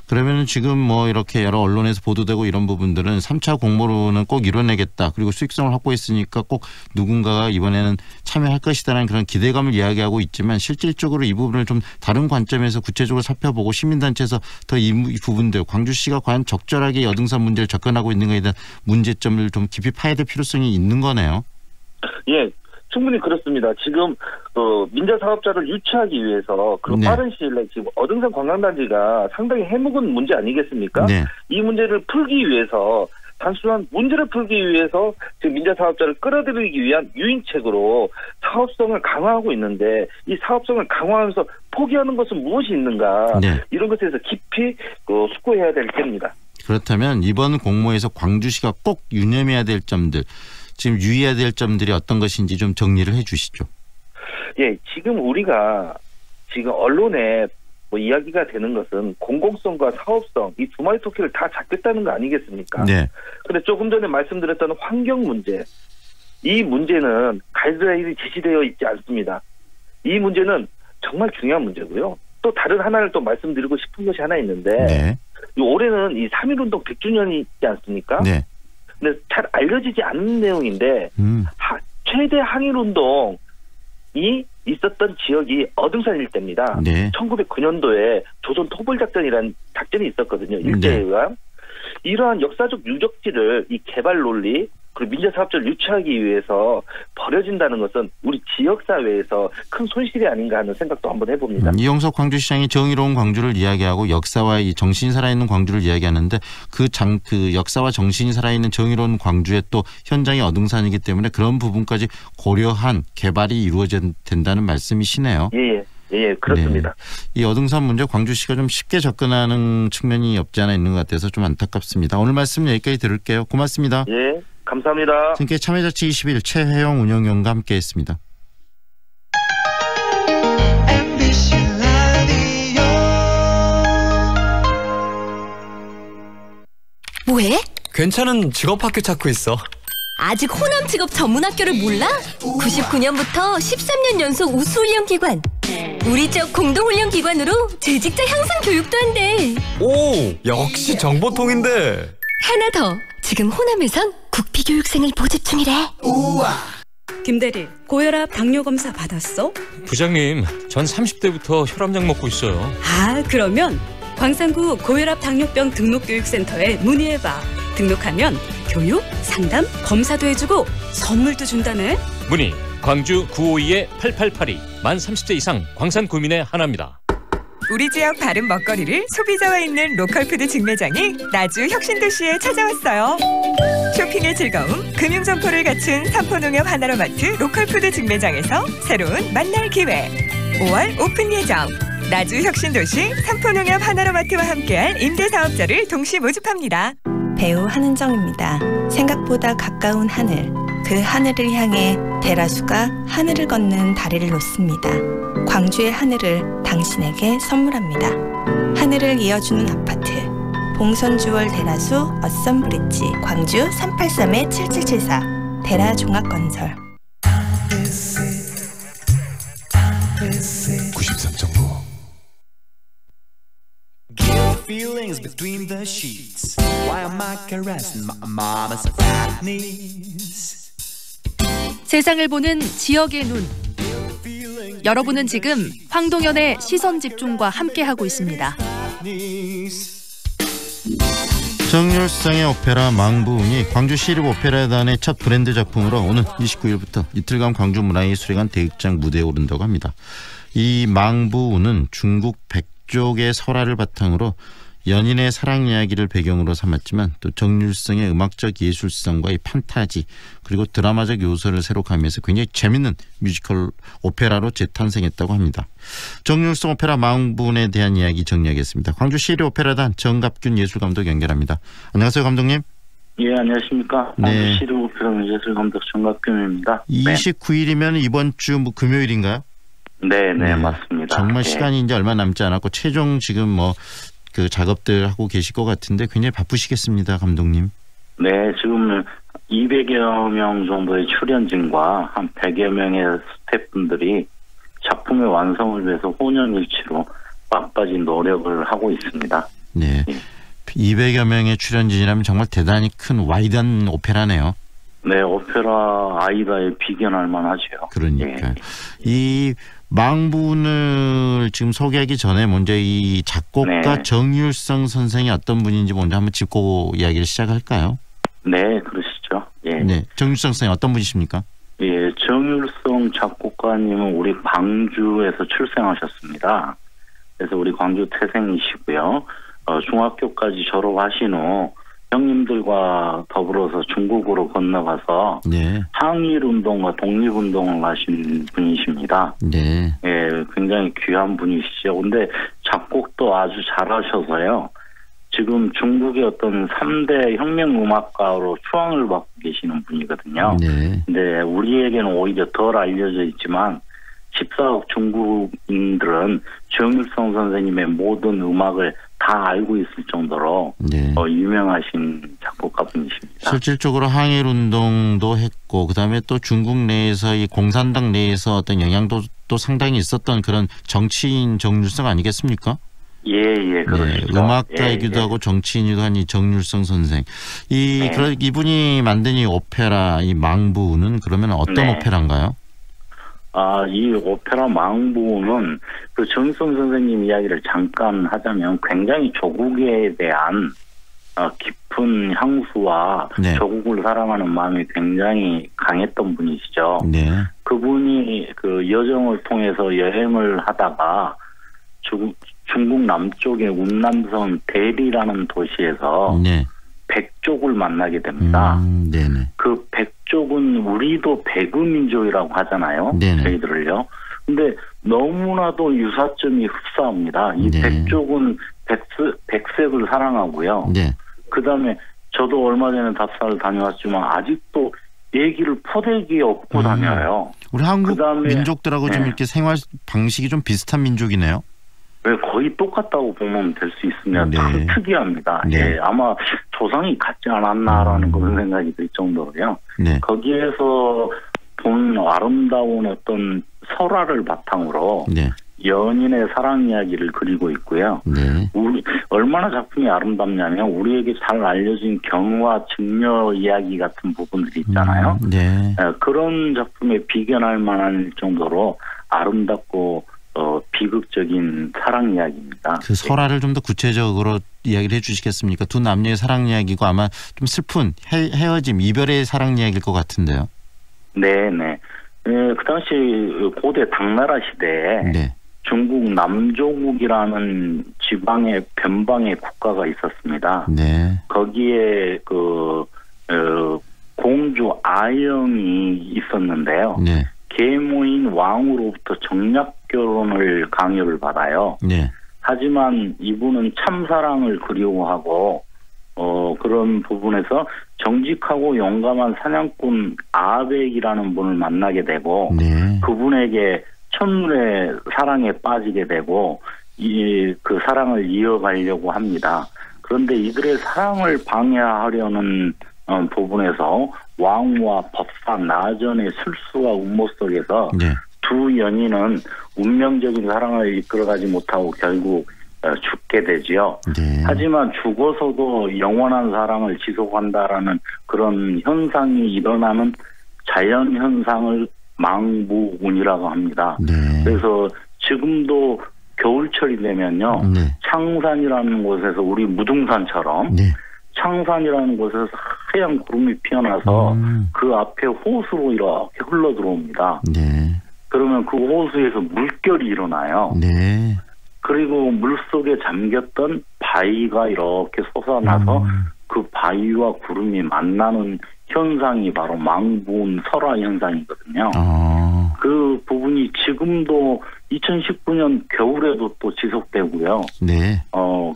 그러면 지금 뭐 이렇게 여러 언론에서 보도되고 이런 부분들은 3차 공모로는 꼭 이뤄내겠다. 그리고 수익성을 확보했으니까 꼭 누군가가 이번에는 참여할 것이다라는 그런 기대감을 이야기하고 있지만 실질적으로 이 부분을 좀 다른 관점에서 구체적으로 살펴보고 시민단체에서 더 이 부분들 광주시가 과연 적절하게 여등산 문제를 접근하고 있는가에 대한 문제점을 좀 깊이 파야 될 필요성이 있는 거네요. 예. 충분히 그렇습니다. 지금 민자 사업자를 유치하기 위해서 그 네. 빠른 시일 내 지금 어등산 관광단지가 상당히 해묵은 문제 아니겠습니까? 네. 이 문제를 풀기 위해서 단순한 문제를 풀기 위해서 지금 민자 사업자를 끌어들이기 위한 유인책으로 사업성을 강화하고 있는데 이 사업성을 강화하면서 포기하는 것은 무엇이 있는가? 네. 이런 것에 대해서 깊이 숙고해야 될 때입니다. 그렇다면 이번 공모에서 광주시가 꼭 유념해야 될 점들 지금 유의해야 될 점들이 어떤 것인지 좀 정리를 해 주시죠. 예, 지금 우리가 지금 언론에 이야기가 되는 것은 공공성과 사업성 이 두 마리 토끼를 다 잡겠다는 거 아니겠습니까? 네. 근데 조금 전에 말씀드렸던 환경 문제, 이 문제는 가이드라인이 제시되어 있지 않습니다. 이 문제는 정말 중요한 문제고요. 또 다른 하나를 또 말씀드리고 싶은 것이 하나 있는데 네. 올해는 이 3.1운동 100주년이 있지 않습니까? 네. 근데 잘 알려지지 않은 내용인데 최대 항일운동이 있었던 지역이 어등산 일대입니다. 네. 1909년도에 조선 토벌작전이라는 작전이 있었거든요. 일제에 의한. 이러한 역사적 유적지를 이 개발 논리 그리고 민자사업자를 유치하기 위해서 버려진다는 것은 우리 지역사회에서 큰 손실이 아닌가 하는 생각도 한번 해봅니다. 이용석 광주시장이 정의로운 광주를 이야기하고 역사와 이 정신이 살아있는 광주를 이야기하는데 그 역사와 정신이 살아있는 정의로운 광주의 또 현장이 어등산이기 때문에 그런 부분까지 고려한 개발이 이루어져야 된다는 말씀이시네요. 예, 그렇습니다. 네. 이 어등산 문제 광주시가 좀 쉽게 접근하는 측면이 없지 않아 있는 것 같아서 좀 안타깝습니다. 오늘 말씀 여기까지 들을게요. 고맙습니다. 예, 감사합니다. 지금까지 참여자치 21 최혜영 운영위원과 함께했습니다. 뭐해? 괜찮은 직업학교 찾고 있어. 아직 호남 직업 전문학교를 몰라? 99년부터 13년 연속 우수훈련기관. 우리 쪽 공동훈련기관으로 재직자 향상 교육도 한대. 오, 역시 정보통인데. 하나 더. 지금 호남에선 국비교육생을 모집 중이래. 우와. 김대리, 고혈압 당뇨 검사 받았어? 부장님, 전 30대부터 혈압약 먹고 있어요. 아, 그러면 광산구 고혈압 당뇨병 등록교육센터에 문의해봐. 등록하면 교육, 상담, 검사도 해주고 선물도 준다네. 문의 광주 952-8882 만 30대 이상 광산 구민의 하나입니다. 우리 지역 다른 먹거리를 소비자와 있는 로컬푸드 직매장이 나주 혁신도시에 찾아왔어요. 쇼핑의 즐거움, 금융점포를 갖춘 삼포농협 하나로마트 로컬푸드 직매장에서 새로운 만날 기회. 5월 오픈 예정. 나주 혁신도시 삼포농협 하나로마트와 함께할 임대사업자를 동시 모집합니다. 배우 한은정입니다. 생각보다 가까운 하늘, 그 하늘을 향해 대라수가 하늘을 걷는 다리를 놓습니다. 광주의 하늘을 당신에게 선물합니다. 하늘을 이어주는 아파트, 봉선주월 대라수 어썸브릿지 광주 383-7774 대라종합건설. 93.9 Feelings between the sheets. Why am I caressing my mama's fat knees? 세상을 보는 지역의 눈. 여러분은 지금 황동현의 시선 집중과 함께하고 있습니다. 정률성의 오페라 망부운이 광주 시립오페라단의 첫 브랜드 작품으로 오는 29일부터 이틀간 광주문화예술회관 대극장 무대에 오른다고 합니다. 이 망부운은 중국 백족의 설화를 바탕으로 연인의 사랑 이야기를 배경으로 삼았지만 또 정률성의 음악적 예술성과 이 판타지 그리고 드라마적 요소를 새로 가미해서 굉장히 재밌는 뮤지컬 오페라로 재탄생했다고 합니다. 정률성 오페라 망부운에 대한 이야기 정리하겠습니다. 광주 시립오페라단 정갑균 예술감독 연결합니다. 안녕하세요, 감독님. 예, 안녕하십니까. 광주 시립오페라 예술감독 정갑균입니다. 29일이면 이번 주 금요일인가요? 네, 맞습니다. 정말 시간이 이제 얼마 남지 않았고 최종 지금 그 작업들 하고 계실 것 같은데 굉장히 바쁘시겠습니다, 감독님. 네, 지금 200여 명 정도의 출연진과 한 100여 명의 스태프분들이 작품의 완성을 위해서 혼연일치로 막빠진 노력을 하고 있습니다. 네. 200여 명의 출연진이라면 정말 대단히 큰 와이드한 오페라네요. 네, 오페라 아이다에 비견할 만하죠. 그러니까 이 망부를 지금 소개하기 전에 먼저 이 작곡가 정율성 선생이 어떤 분인지 먼저 한번 짚고 이야기를 시작할까요? 네, 그러시죠. 예. 네, 정율성 선생님 어떤 분이십니까? 예, 정율성 작곡가님은 우리 광주에서 출생하셨습니다. 그래서 우리 광주 태생이시고요. 중학교까지 졸업하신 후 형님들과 더불어서 중국으로 건너가서 항일운동과 독립운동을 하신 분이십니다. 네. 예, 굉장히 귀한 분이시죠. 근데 작곡도 아주 잘하셔서요. 지금 중국의 어떤 3대 혁명음악가로 추앙을 받고 계시는 분이거든요. 네. 근데 우리에게는 오히려 덜 알려져 있지만 14억 중국인들은 정율성 선생님의 모든 음악을 다 알고 있을 정도로 유명하신 작곡가분이십니다. 실질적으로 항일운동도 했고 그다음에 또 중국 내에서 이 공산당 내에서 어떤 영향도 또 상당히 있었던 그런 정치인 정율성 아니겠습니까? 예, 그렇죠. 네, 음악가이기도 하고 정치인이기도 한 이 정율성 선생. 이분이 만든 이 오페라 이 망부는 그러면 어떤 오페라인가요? 이 오페라 망부는 그 정율성 선생님 이야기를 잠깐 하자면 굉장히 조국에 대한 깊은 향수와 조국을 사랑하는 마음이 굉장히 강했던 분이시죠. 그분이 그 여정을 통해서 여행을 하다가 중국 남쪽의 운남성 대리라는 도시에서 백족을 만나게 됩니다. 그 백족은 우리도 백의민족이라고 하잖아요. 저희들을요. 근데 너무나도 유사점이 흡사합니다. 이 백족은 백색을 사랑하고요. 그다음에 저도 얼마 전에 답사를 다녀왔지만 아직도 애기를 포대기에 업고 다녀요. 우리 한국 민족들하고 좀 이렇게 생활 방식이 좀 비슷한 민족이네요. 네, 거의 똑같다고 보면 될 수 있습니다. 참 특이합니다. 예, 아마 조상이 같지 않았나라는 그런 생각이 들 정도로요. 거기에서 본 아름다운 어떤 설화를 바탕으로 연인의 사랑 이야기를 그리고 있고요. 얼마나 작품이 아름답냐면 우리에게 잘 알려진 경우와 증려 이야기 같은 부분들이 있잖아요. 그런 작품에 비견할 만한 정도로 아름답고 비극적인 사랑 이야기입니다. 그 설화를 좀 더 구체적으로 이야기를 해주시겠습니까? 두 남녀의 사랑 이야기고 아마 좀 슬픈 헤어짐, 이별의 사랑 이야기일 것 같은데요. 네네. 그 당시 고대 당나라 시대에 중국 남조국이라는 지방의 변방의 국가가 있었습니다. 거기에 공주 아영이 있었는데요. 계모인 왕으로부터 정략 결혼을 강요를 받아요. 하지만 이분은 참사랑을 그리워하고 그런 부분에서 정직하고 용감한 사냥꾼 아벡이라는 분을 만나게 되고 그분에게 첫눈에 사랑에 빠지게 되고 그 사랑을 이어가려고 합니다. 그런데 이들의 사랑을 방해하려는 부분에서 왕후와 법사 나전의 술수와 음모 속에서 두 연인은 운명적인 사랑을 이끌어가지 못하고 결국 죽게 되지요. 하지만 죽어서도 영원한 사랑을 지속한다라는 그런 현상이 일어나는 자연 현상을 망부운이라고 합니다. 그래서 지금도 겨울철이 되면요. 창산이라는 곳에서 우리 무등산처럼 창산이라는 곳에서 하얀 구름이 피어나서 그 앞에 호수로 이렇게 흘러 들어옵니다. 그러면 그 호수에서 물결이 일어나요. 그리고 물속에 잠겼던 바위가 이렇게 솟아나서 그 바위와 구름이 만나는 현상이 바로 망부운 설화 현상이거든요. 그 부분이 지금도 2019년 겨울에도 또 지속되고요.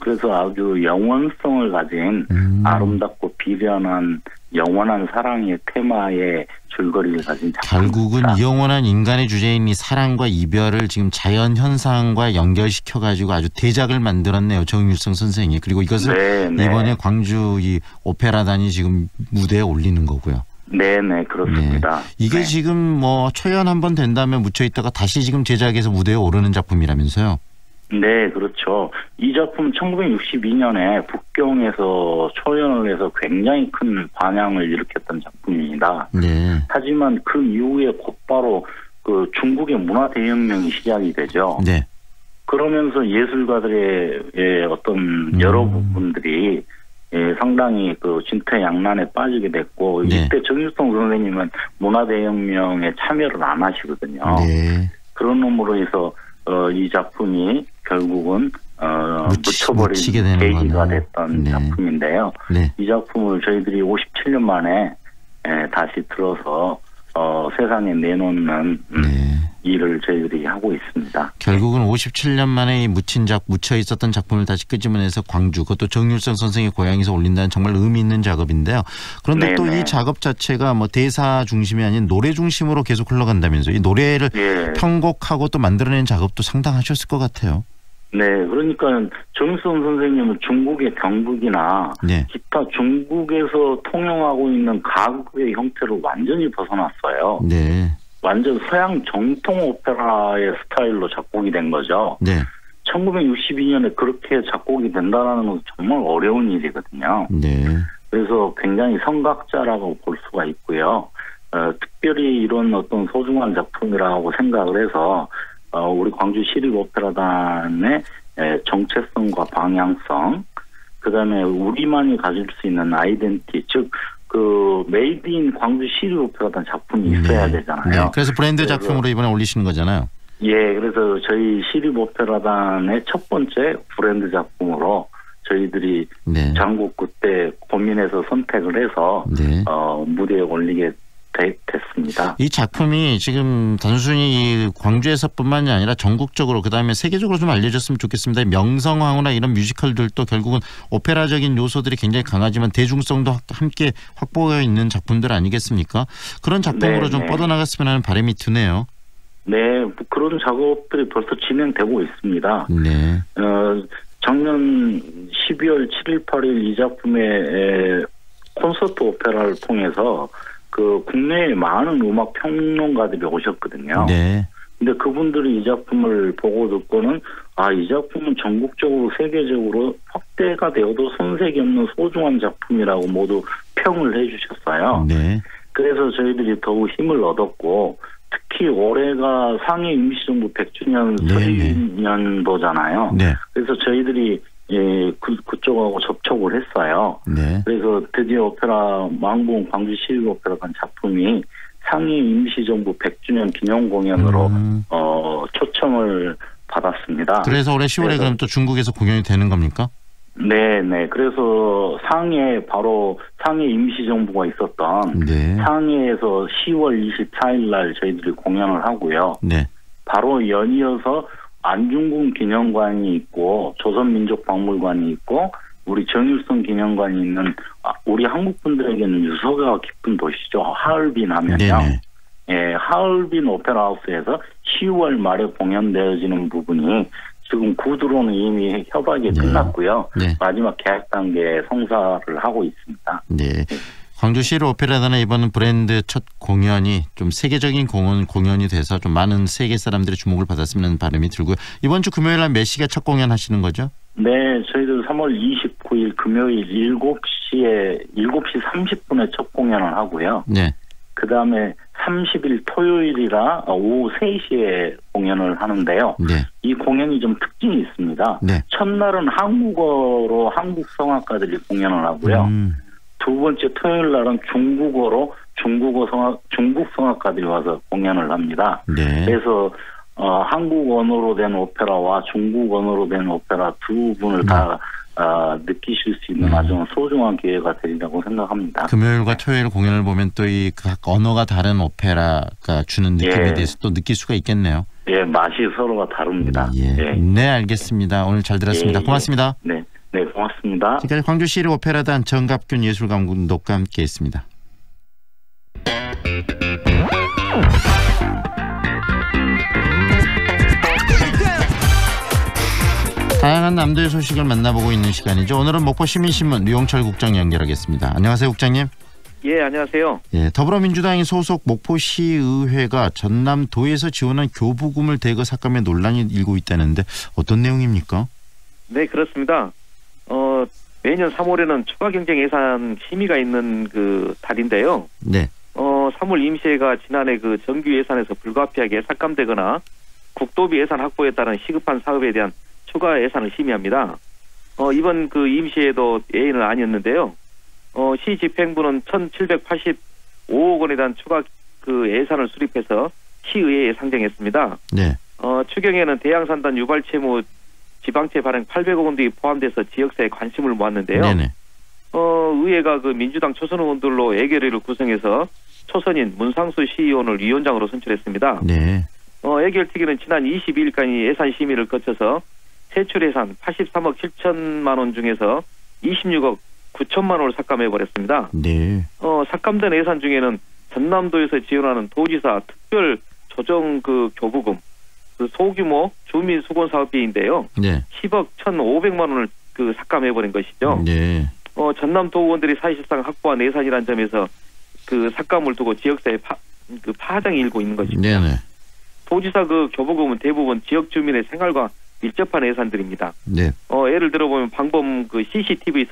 그래서 아주 영원성을 가진 아름답고 비련한 영원한 사랑의 테마의 줄거리를 가진 작품입니다. 결국은 영원한 인간의 주제인 이 사랑과 이별을 지금 자연 현상과 연결시켜가지고 아주 대작을 만들었네요. 정율성 선생이. 그리고 이것을 이번에 광주 이 오페라단이 지금 무대에 올리는 거고요. 네네, 그렇습니다. 이게 지금 뭐 초연 한번 된다면 묻혀있다가 다시 지금 제작해서 무대에 오르는 작품이라면서요? 네, 그렇죠. 이 작품 1962년에 북경에서 초연을 해서 굉장히 큰 반향을 일으켰던 작품입니다. 네. 하지만 그 이후에 곧바로 그 중국의 문화 대혁명이 시작이 되죠. 네. 그러면서 예술가들의 어떤 여러 부분들이 상당히 그 진퇴양난에 빠지게 됐고 네. 이때 정일성 선생님은 문화 대혁명에 참여를 안 하시거든요. 네. 그런 놈으로 해서 이 작품이 결국은 묻혀버린 계기가 됐던 네. 작품인데요. 네. 이 작품을 저희들이 57년 만에 다시 들어서 세상에 내놓는 일을 저희들이 하고 있습니다. 결국은 57년 만에 이 묻혀 있었던 작품을 다시 끄집어내서 광주, 그것도 정률성 선생의 고향에서 올린다는 정말 의미 있는 작업인데요. 그런데 또 이 작업 자체가 뭐 대사 중심이 아닌 노래 중심으로 계속 흘러간다면서 이 노래를 편곡하고 또 만들어낸 작업도 상당하셨을 것 같아요. 네, 그러니까 정일성 선생님은 중국의 경극이나 기타 중국에서 통용하고 있는 가곡의 형태를 완전히 벗어났어요. 네. 완전 서양 정통 오페라의 스타일로 작곡이 된 거죠. 네. 1962년에 그렇게 작곡이 된다는 건 정말 어려운 일이거든요. 네. 그래서 굉장히 성각자라고 볼 수가 있고요. 특별히 이런 어떤 소중한 작품이라고 생각을 해서 우리 광주 시립오페라단의 정체성과 방향성, 그다음에 우리만이 가질 수 있는 아이덴티티, 즉 그 메이드 인 광주 시립오페라단 작품이 있어야 되잖아요. 네. 그래서 브랜드 작품으로 이번에 올리시는 거잖아요. 예, 그래서 저희 시립오페라단의 첫 번째 브랜드 작품으로 저희들이 장국구 때 고민해서 선택을 해서 무대에 올리게 됐습니다. 이 작품이 지금 단순히 광주에서뿐만이 아니라 전국적으로 그다음에 세계적으로 좀 알려졌으면 좋겠습니다. 명성황후나 이런 뮤지컬들도 결국은 오페라적인 요소들이 굉장히 강하지만 대중성도 함께 확보되어 있는 작품들 아니겠습니까? 그런 작품으로 좀 뻗어나갔으면 하는 바람이 드네요. 네, 그런 작업들이 벌써 진행되고 있습니다. 네. 작년 12월 7일, 8일 이 작품의 콘서트 오페라를 통해서 그 국내에 많은 음악 평론가들이 오셨거든요. 네. 근데 그분들이 이 작품을 보고 듣고는 이 작품은 전국적으로 세계적으로 확대가 되어도 손색이 없는 소중한 작품이라고 모두 평을 해주셨어요. 네. 그래서 저희들이 더욱 힘을 얻었고 특히 올해가 상해 임시정부 100주년 설립년도잖아요. 네. 그래서 저희들이 그쪽하고 접촉을 했어요. 네. 그래서 드디어 오페라 망부원 광주 시립오페라단 작품이 상해 임시정부 100주년 기념 공연으로 초청을 받았습니다. 그래서 올해 10월에 그럼 또 중국에서 공연이 되는 겁니까? 네. 그래서 바로 상해 임시정부가 있었던 상해에서 10월 24일 날 저희들이 공연을 하고요. 네. 바로 연이어서 안중근 기념관이 있고 조선민족박물관이 있고 우리 정일성 기념관이 있는 우리 한국 분들에게는 유서가 깊은 도시죠. 하얼빈 하면요. 하얼빈 오페라 하우스에서 10월 말에 공연되어지는 부분이 지금 구두로는 이미 협약이 끝났고요. 마지막 계약 단계에 성사를 하고 있습니다. 네. 광주 시립오페라단의 이번 브랜드 첫 공연이 좀 세계적인 공연이 돼서 좀 많은 세계 사람들의 주목을 받았으면 하는 바람이 들고요. 이번 주 금요일 날 몇 시에 첫 공연 하시는 거죠? 네, 저희들 3월 29일 금요일 7시 30분에 첫 공연을 하고요. 네. 그다음에 30일 토요일이라 오후 3시에 공연을 하는데요. 이 공연이 좀 특징이 있습니다. 첫날은 한국어로 한국 성악가들이 공연을 하고요. 두 번째 토요일 날은 중국어로 중국 성악가들이 와서 공연을 합니다. 그래서 한국 언어로 된 오페라와 중국 언어로 된 오페라 두 분을 다 느끼실 수 있는 아주 소중한 기회가 되리라고 생각합니다. 금요일과 토요일 공연을 보면 또 이 각 언어가 다른 오페라가 주는 느낌에 대해서 또 느낄 수가 있겠네요. 예, 맛이 서로가 다릅니다. 네, 알겠습니다. 오늘 잘 들었습니다. 고맙습니다. 네, 고맙습니다. 지금까지 광주 시립오페라단 정갑균 예술감독과 함께했습니다. 다양한 남도의 소식을 만나보고 있는 시간이죠. 오늘은 목포시민신문 류영철 국장 연결하겠습니다. 안녕하세요, 국장님. 예, 안녕하세요. 예, 더불어민주당이 소속 목포시의회가 전남도에서 지원한 교부금을 대거 삭감해 논란이 일고 있다는데 어떤 내용입니까? 네, 그렇습니다. 매년 3월에는 추가 경쟁 예산 심의가 있는 그 달인데요. 네. 3월 임시회가 지난해 그 정규 예산에서 불가피하게 삭감되거나 국도비 예산 확보에 따른 시급한 사업에 대한 추가 예산을 심의합니다. 이번 그 임시회도 예인은 아니었는데요. 시 집행부는 1,785억 원에 대한 추가 그 예산을 수립해서 시의회에 상정했습니다. 네. 추경에는 대양산단 유발 채무 지방채 발행 800억 원 등이 포함돼서 지역사회에 관심을 모았는데요. 네네. 의회가 그 민주당 초선 의원들로 예결위를 구성해서 초선인 문상수 시의원을 위원장으로 선출했습니다. 네. 예결특위는 지난 22일까지 예산 심의를 거쳐서 세출 예산 83억 7천만 원 중에서 26억 9천만 원을 삭감해버렸습니다. 네. 삭감된 예산 중에는 전남도에서 지원하는 도지사 특별 조정 그 교부금, 그 소규모 주민 수건 사업비인데요. 네. 10억 1,500만 원을 그 삭감해버린 것이죠. 네. 전남도 의원들이 사실상 확보한 예산이라는 점에서 그 삭감을 두고 지역사회 파장이 일고 있는 것입니다. 네네. 도지사 그 교부금은 대부분 지역 주민의 생활과 밀접한 예산들입니다. 네. 예를 들어보면 방범 그 CCTV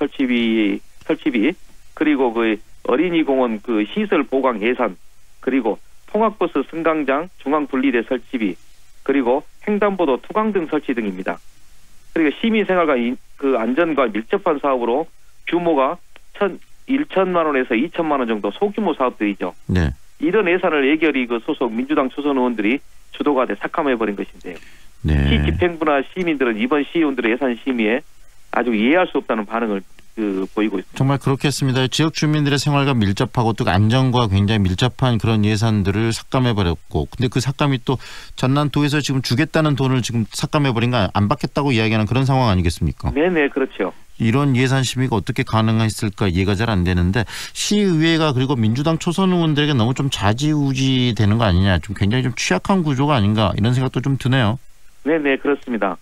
설치비 그리고 그 어린이 공원 그 시설 보강 예산 그리고 통학버스 승강장 중앙 분리대 설치비 그리고 횡단보도 투광등 설치 등입니다. 그리고 시민생활과 그 안전과 밀접한 사업으로 규모가 1천만 원에서 2천만 원 정도 소규모 사업들이죠. 네. 이런 예산을 예결위 그 소속 민주당 초선 의원들이 주도가 돼 삭감해버린 것인데요. 네. 시 집행부나 시민들은 이번 시의원들의 예산 심의에 아주 이해할 수 없다는 반응을 보이고 있습니다. 정말 그렇겠습니다. 지역 주민들의 생활과 밀접하고 또 안전과 굉장히 밀접한 그런 예산들을 삭감해버렸고, 근데 그 삭감이 또 전남도에서 지금 주겠다는 돈을 지금 삭감해버린 거 안 받겠다고 이야기하는 그런 상황 아니겠습니까? 네네, 그렇죠. 이런 예산 심의가 어떻게 가능했을까 이해가 잘 안 되는데 시의회가 그리고 민주당 초선 의원들에게 너무 좀 좌지우지 되는 거 아니냐, 좀 굉장히 좀 취약한 구조가 아닌가 이런 생각도 좀 드네요. 네네, 그렇습니다.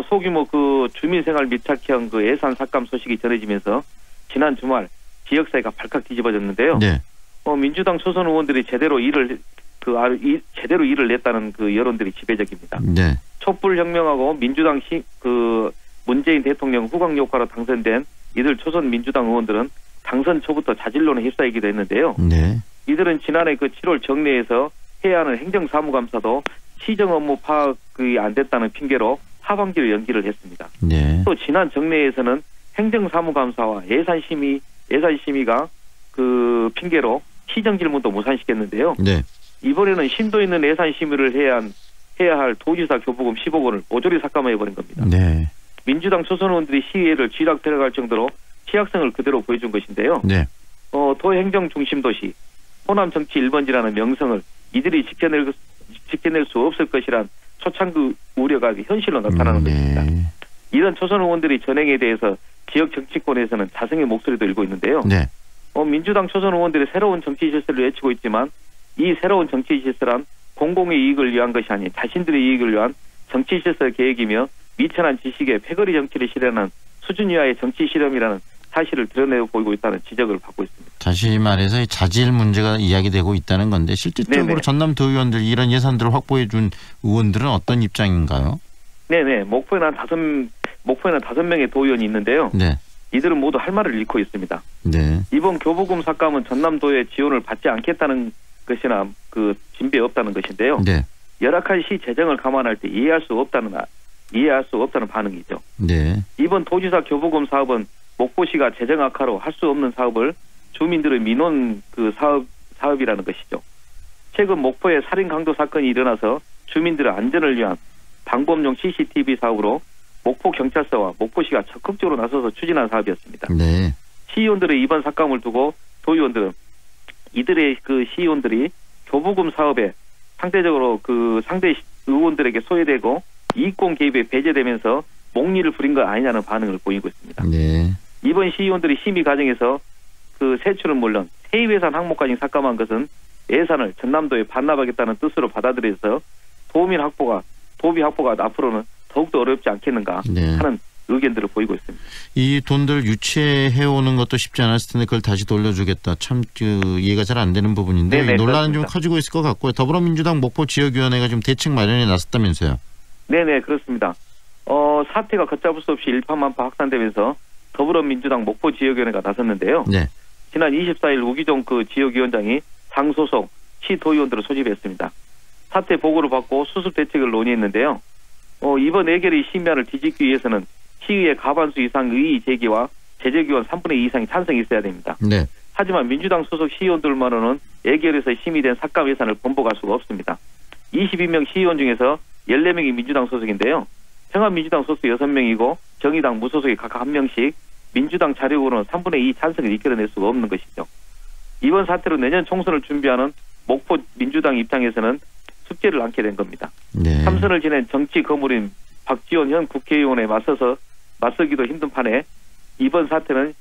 소규모 그 주민생활 밀착형 그 예산 삭감 소식이 전해지면서 지난 주말 지역사회가 발칵 뒤집어졌는데요. 네. 민주당 초선 의원들이 제대로 일을 냈다는 그 여론들이 지배적입니다. 네. 촛불혁명하고 민주당 문재인 대통령 후광 효과로 당선된 이들 초선 민주당 의원들은 당선 초부터 자질론에 휩싸이기도 했는데요. 네. 이들은 지난해 그 7월 정례에서 해야 하는 행정사무감사도 시정 업무 파악이 안 됐다는 핑계로 하반기로 연기를 했습니다. 네. 또 지난 정례에서는 행정사무감사와 예산심의가 그 핑계로 시정 질문도 무산시켰는데요. 네. 이번에는 심도 있는 예산심의를 해야 할 도지사 교부금 10억 원을 모조리 삭감해버린 겁니다. 네. 민주당 초선 의원들이 시의회를 쥐락 데려갈 정도로 취약성을 그대로 보여준 것인데요. 네. 도행정 중심 도시, 호남 정치 1번지라는 명성을 이들이 지켜낼 수 없을 것이란 초창기 우려가 현실로 나타나는 것입니다. 이런 초선 의원들이 전행에 대해서 지역 정치권에서는 자성의 목소리도 일고 있는데요. 네. 민주당 초선 의원들이 새로운 정치 질서를 외치고 있지만 이 새로운 정치 질서란 공공의 이익을 위한 것이 아닌 자신들의 이익을 위한 정치 질서 계획이며 미천한 지식의 패거리 정치를 실현한 수준 이하의 정치 실험이라는 사실을 드러내고 보이고 있다는 지적을 받고 있습니다. 다시 말해서 자질 문제가 이야기되고 있다는 건데 실질적으로 네네. 전남도 의원들 이런 예산들을 확보해 준 의원들은 어떤 입장인가요? 네네. 목포에는 한 5명의 도의원이 있는데요. 네. 이들은 모두 할 말을 잃고 있습니다. 네. 이번 교부금 삭감은 전남도의 지원을 받지 않겠다는 것이나 그 진배 없다는 것인데요. 네. 열악한 시 재정을 감안할 때 이해할 수 없다는 반응이죠. 네. 이번 도지사 교부금 사업은 목포시가 재정 악화로 할 수 없는 사업을 주민들의 민원 그 사업이라는 것이죠. 최근 목포에 살인 강도 사건이 일어나서 주민들의 안전을 위한 방범용 CCTV 사업으로 목포 경찰서와 목포시가 적극적으로 나서서 추진한 사업이었습니다. 네. 시의원들의 이번 삭감을 두고 도의원들은 이들의 그 시의원들이 교부금 사업에 상대적으로 그 상대 의원들에게 소외되고 이익공 개입에 배제되면서 목리를 부린 것 아니냐는 반응을 보이고 있습니다. 네. 이번 시의원들이 심의 과정에서 그 세출은 물론 세입예산 항목까지 삭감한 것은 예산을 전남도에 반납하겠다는 뜻으로 받아들여서 도비 확보가 앞으로는 더욱더 어렵지 않겠는가 네. 하는 의견들을 보이고 있습니다. 이 돈들 유치해오는 것도 쉽지 않았을 텐데 그걸 다시 돌려주겠다. 참 이해가 잘 안 되는 부분인데 논란은 그렇습니다. 좀 커지고 있을 것 같고요. 더불어민주당 목포지역위원회가 좀 대책 마련에 나섰다면서요. 네네 그렇습니다. 사태가 걷잡을 수 없이 일파만파 확산되면서 더불어민주당 목포지역위원회가 나섰는데요. 네. 지난 24일 우기종 그 지역위원장이 상소속 시도의원들을 소집했습니다. 사태 보고를 받고 수습 대책을 논의했는데요. 이번 의결의 심야를 뒤집기 위해서는 시의회 과반수 이상 의의 제기와 제적의원 3분의 2 이상이 찬성이 있어야 됩니다. 네. 하지만 민주당 소속 시의원들만으로는 의결에서 심의된 삭감 예산을 번복할 수가 없습니다. 22명 시의원 중에서 14명이 민주당 소속인데요. 평화민주당 소속 6명이고 정의당 무소속이 각각 1명씩 민주당 자력으로는 3분의 2 찬성을 이끌어낼 수가 없는 것이죠. 이번 사태로 내년 총선을 준비하는 목포 민주당 입장에서는 숙제를 안게 된 겁니다. 네. 삼선을 지낸 정치 거물인 박지원 현 국회의원에 맞서기도 힘든 판에 이번 사태는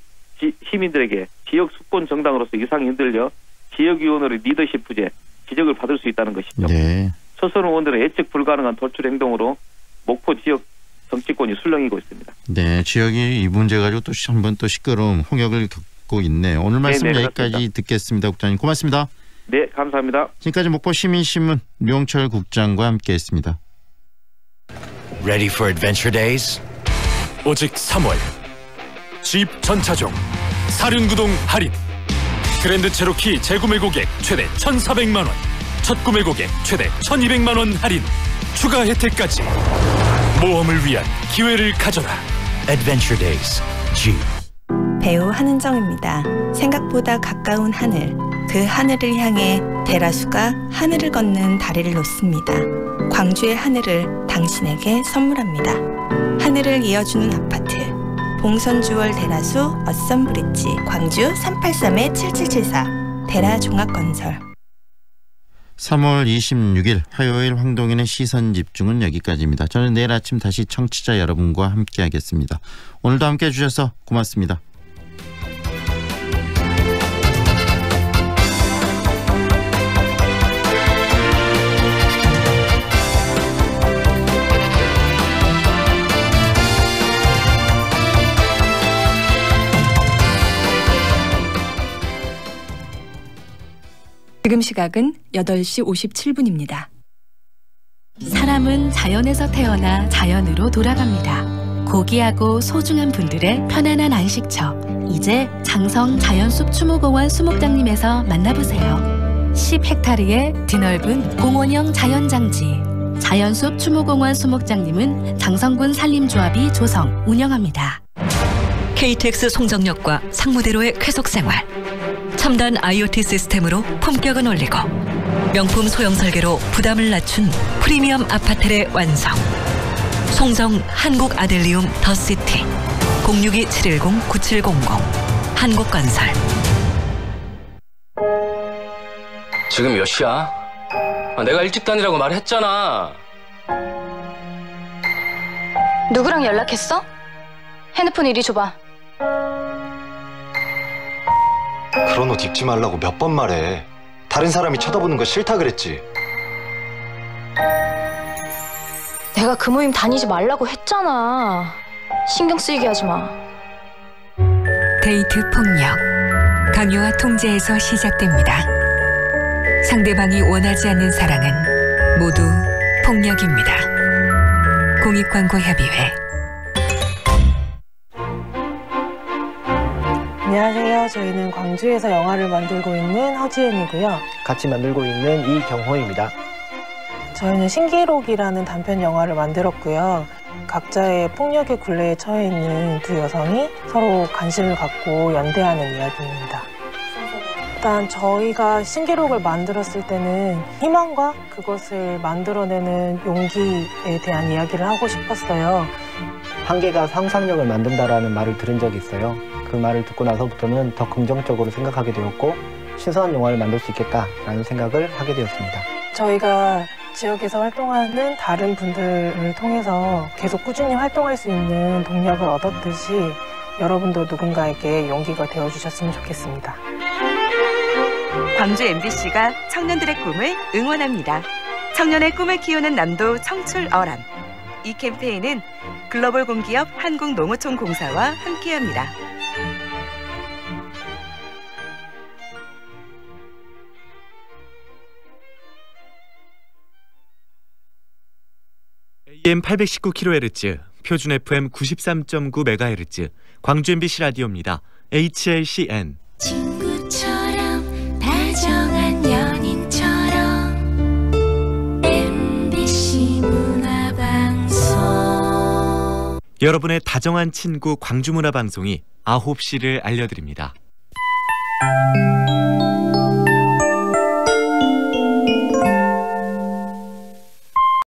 시민들에게 지역 수권 정당으로서 이상이 흔들려 지역위원회의 리더십 부재, 지적을 받을 수 있다는 것이죠. 네. 소선 의원들의 예측 불가능한 돌출 행동으로 목포 지역 정치권이 술렁이고 있습니다. 네, 지역이 이 문제 가지고 또 한번 또 시끄러움, 홍역을 겪고 있네요. 오늘 말씀 네네, 여기까지 그렇습니다. 듣겠습니다. 국장님 고맙습니다. 네, 감사합니다. 지금까지 목포시민신문 류영철 국장과 함께했습니다. Ready for adventure days? 오직 3월 집 전차종 사륜구동 할인 그랜드 체로키 재구매 고객 최대 1,400만 원 첫 구매 고객 최대 1,200만 원 할인 추가 혜택까지 모험을 위한 기회를 가져라. Adventure Days Jeep. 배우 한은정입니다. 생각보다 가까운 하늘, 그 하늘을 향해 대라수가 하늘을 걷는 다리를 놓습니다. 광주의 하늘을 당신에게 선물합니다. 하늘을 이어주는 아파트 봉선주월 대라수 어썸브릿지 광주 383-7774 대라종합건설. 3월 26일 화요일 황동인의 시선집중은 여기까지입니다. 저는 내일 아침 다시 청취자 여러분과 함께하겠습니다. 오늘도 함께해 주셔서 고맙습니다. 지금 시각은 8시 57분입니다. 사람은 자연에서 태어나 자연으로 돌아갑니다. 고귀하고 소중한 분들의 편안한 안식처. 이제 장성 자연숲 추모공원 수목장님에서 만나보세요. 10헥타르의 드넓은 공원형 자연장지. 자연숲 추모공원 수목장님은 장성군 산림조합이 조성, 운영합니다. KTX 송정역과 상무대로의 쾌속생활. 첨단 IoT 시스템으로 품격은 올리고 명품 소형 설계로 부담을 낮춘 프리미엄 아파트의 완성. 송정 한국 아델리움 더시티 062-710-9700 한국건설. 지금 몇 시야? 내가 일찍 다니라고 말했잖아. 누구랑 연락했어? 핸드폰 이리 줘봐. 그런 옷 입지 말라고 몇 번 말해. 다른 사람이 쳐다보는 거 싫다 그랬지. 내가 그 모임 다니지 말라고 했잖아. 신경 쓰이게 하지 마. 데이트 폭력. 강요와 통제에서 시작됩니다. 상대방이 원하지 않는 사랑은 모두 폭력입니다. 공익광고협의회. 안녕하세요. 저희는 광주에서 영화를 만들고 있는 허지은이고요. 같이 만들고 있는 이경호입니다. 저희는 신기록이라는 단편 영화를 만들었고요. 각자의 폭력의 굴레에 처해 있는 두 여성이 서로 관심을 갖고 연대하는 이야기입니다. 일단 저희가 신기록을 만들었을 때는 희망과 그것을 만들어내는 용기에 대한 이야기를 하고 싶었어요. 한계가 상상력을 만든다라는 말을 들은 적이 있어요. 그 말을 듣고 나서부터는 더 긍정적으로 생각하게 되었고 신선한 영화를 만들 수 있겠다라는 생각을 하게 되었습니다. 저희가 지역에서 활동하는 다른 분들을 통해서 계속 꾸준히 활동할 수 있는 동력을 얻었듯이 여러분도 누군가에게 용기가 되어주셨으면 좋겠습니다. 광주 MBC가 청년들의 꿈을 응원합니다. 청년의 꿈을 키우는 남도 청출어람. 이 캠페인은 글로벌 공기업 한국농어촌공사와 함께합니다. AM 819kHz, 표준 FM 93.9MHz, 광주 MBC 라디오입니다. HLCN. 친구처럼 다정한 연인처럼 MBC 문화방송. 여러분의 다정한 친구 광주문화방송이 9시를 알려드립니다.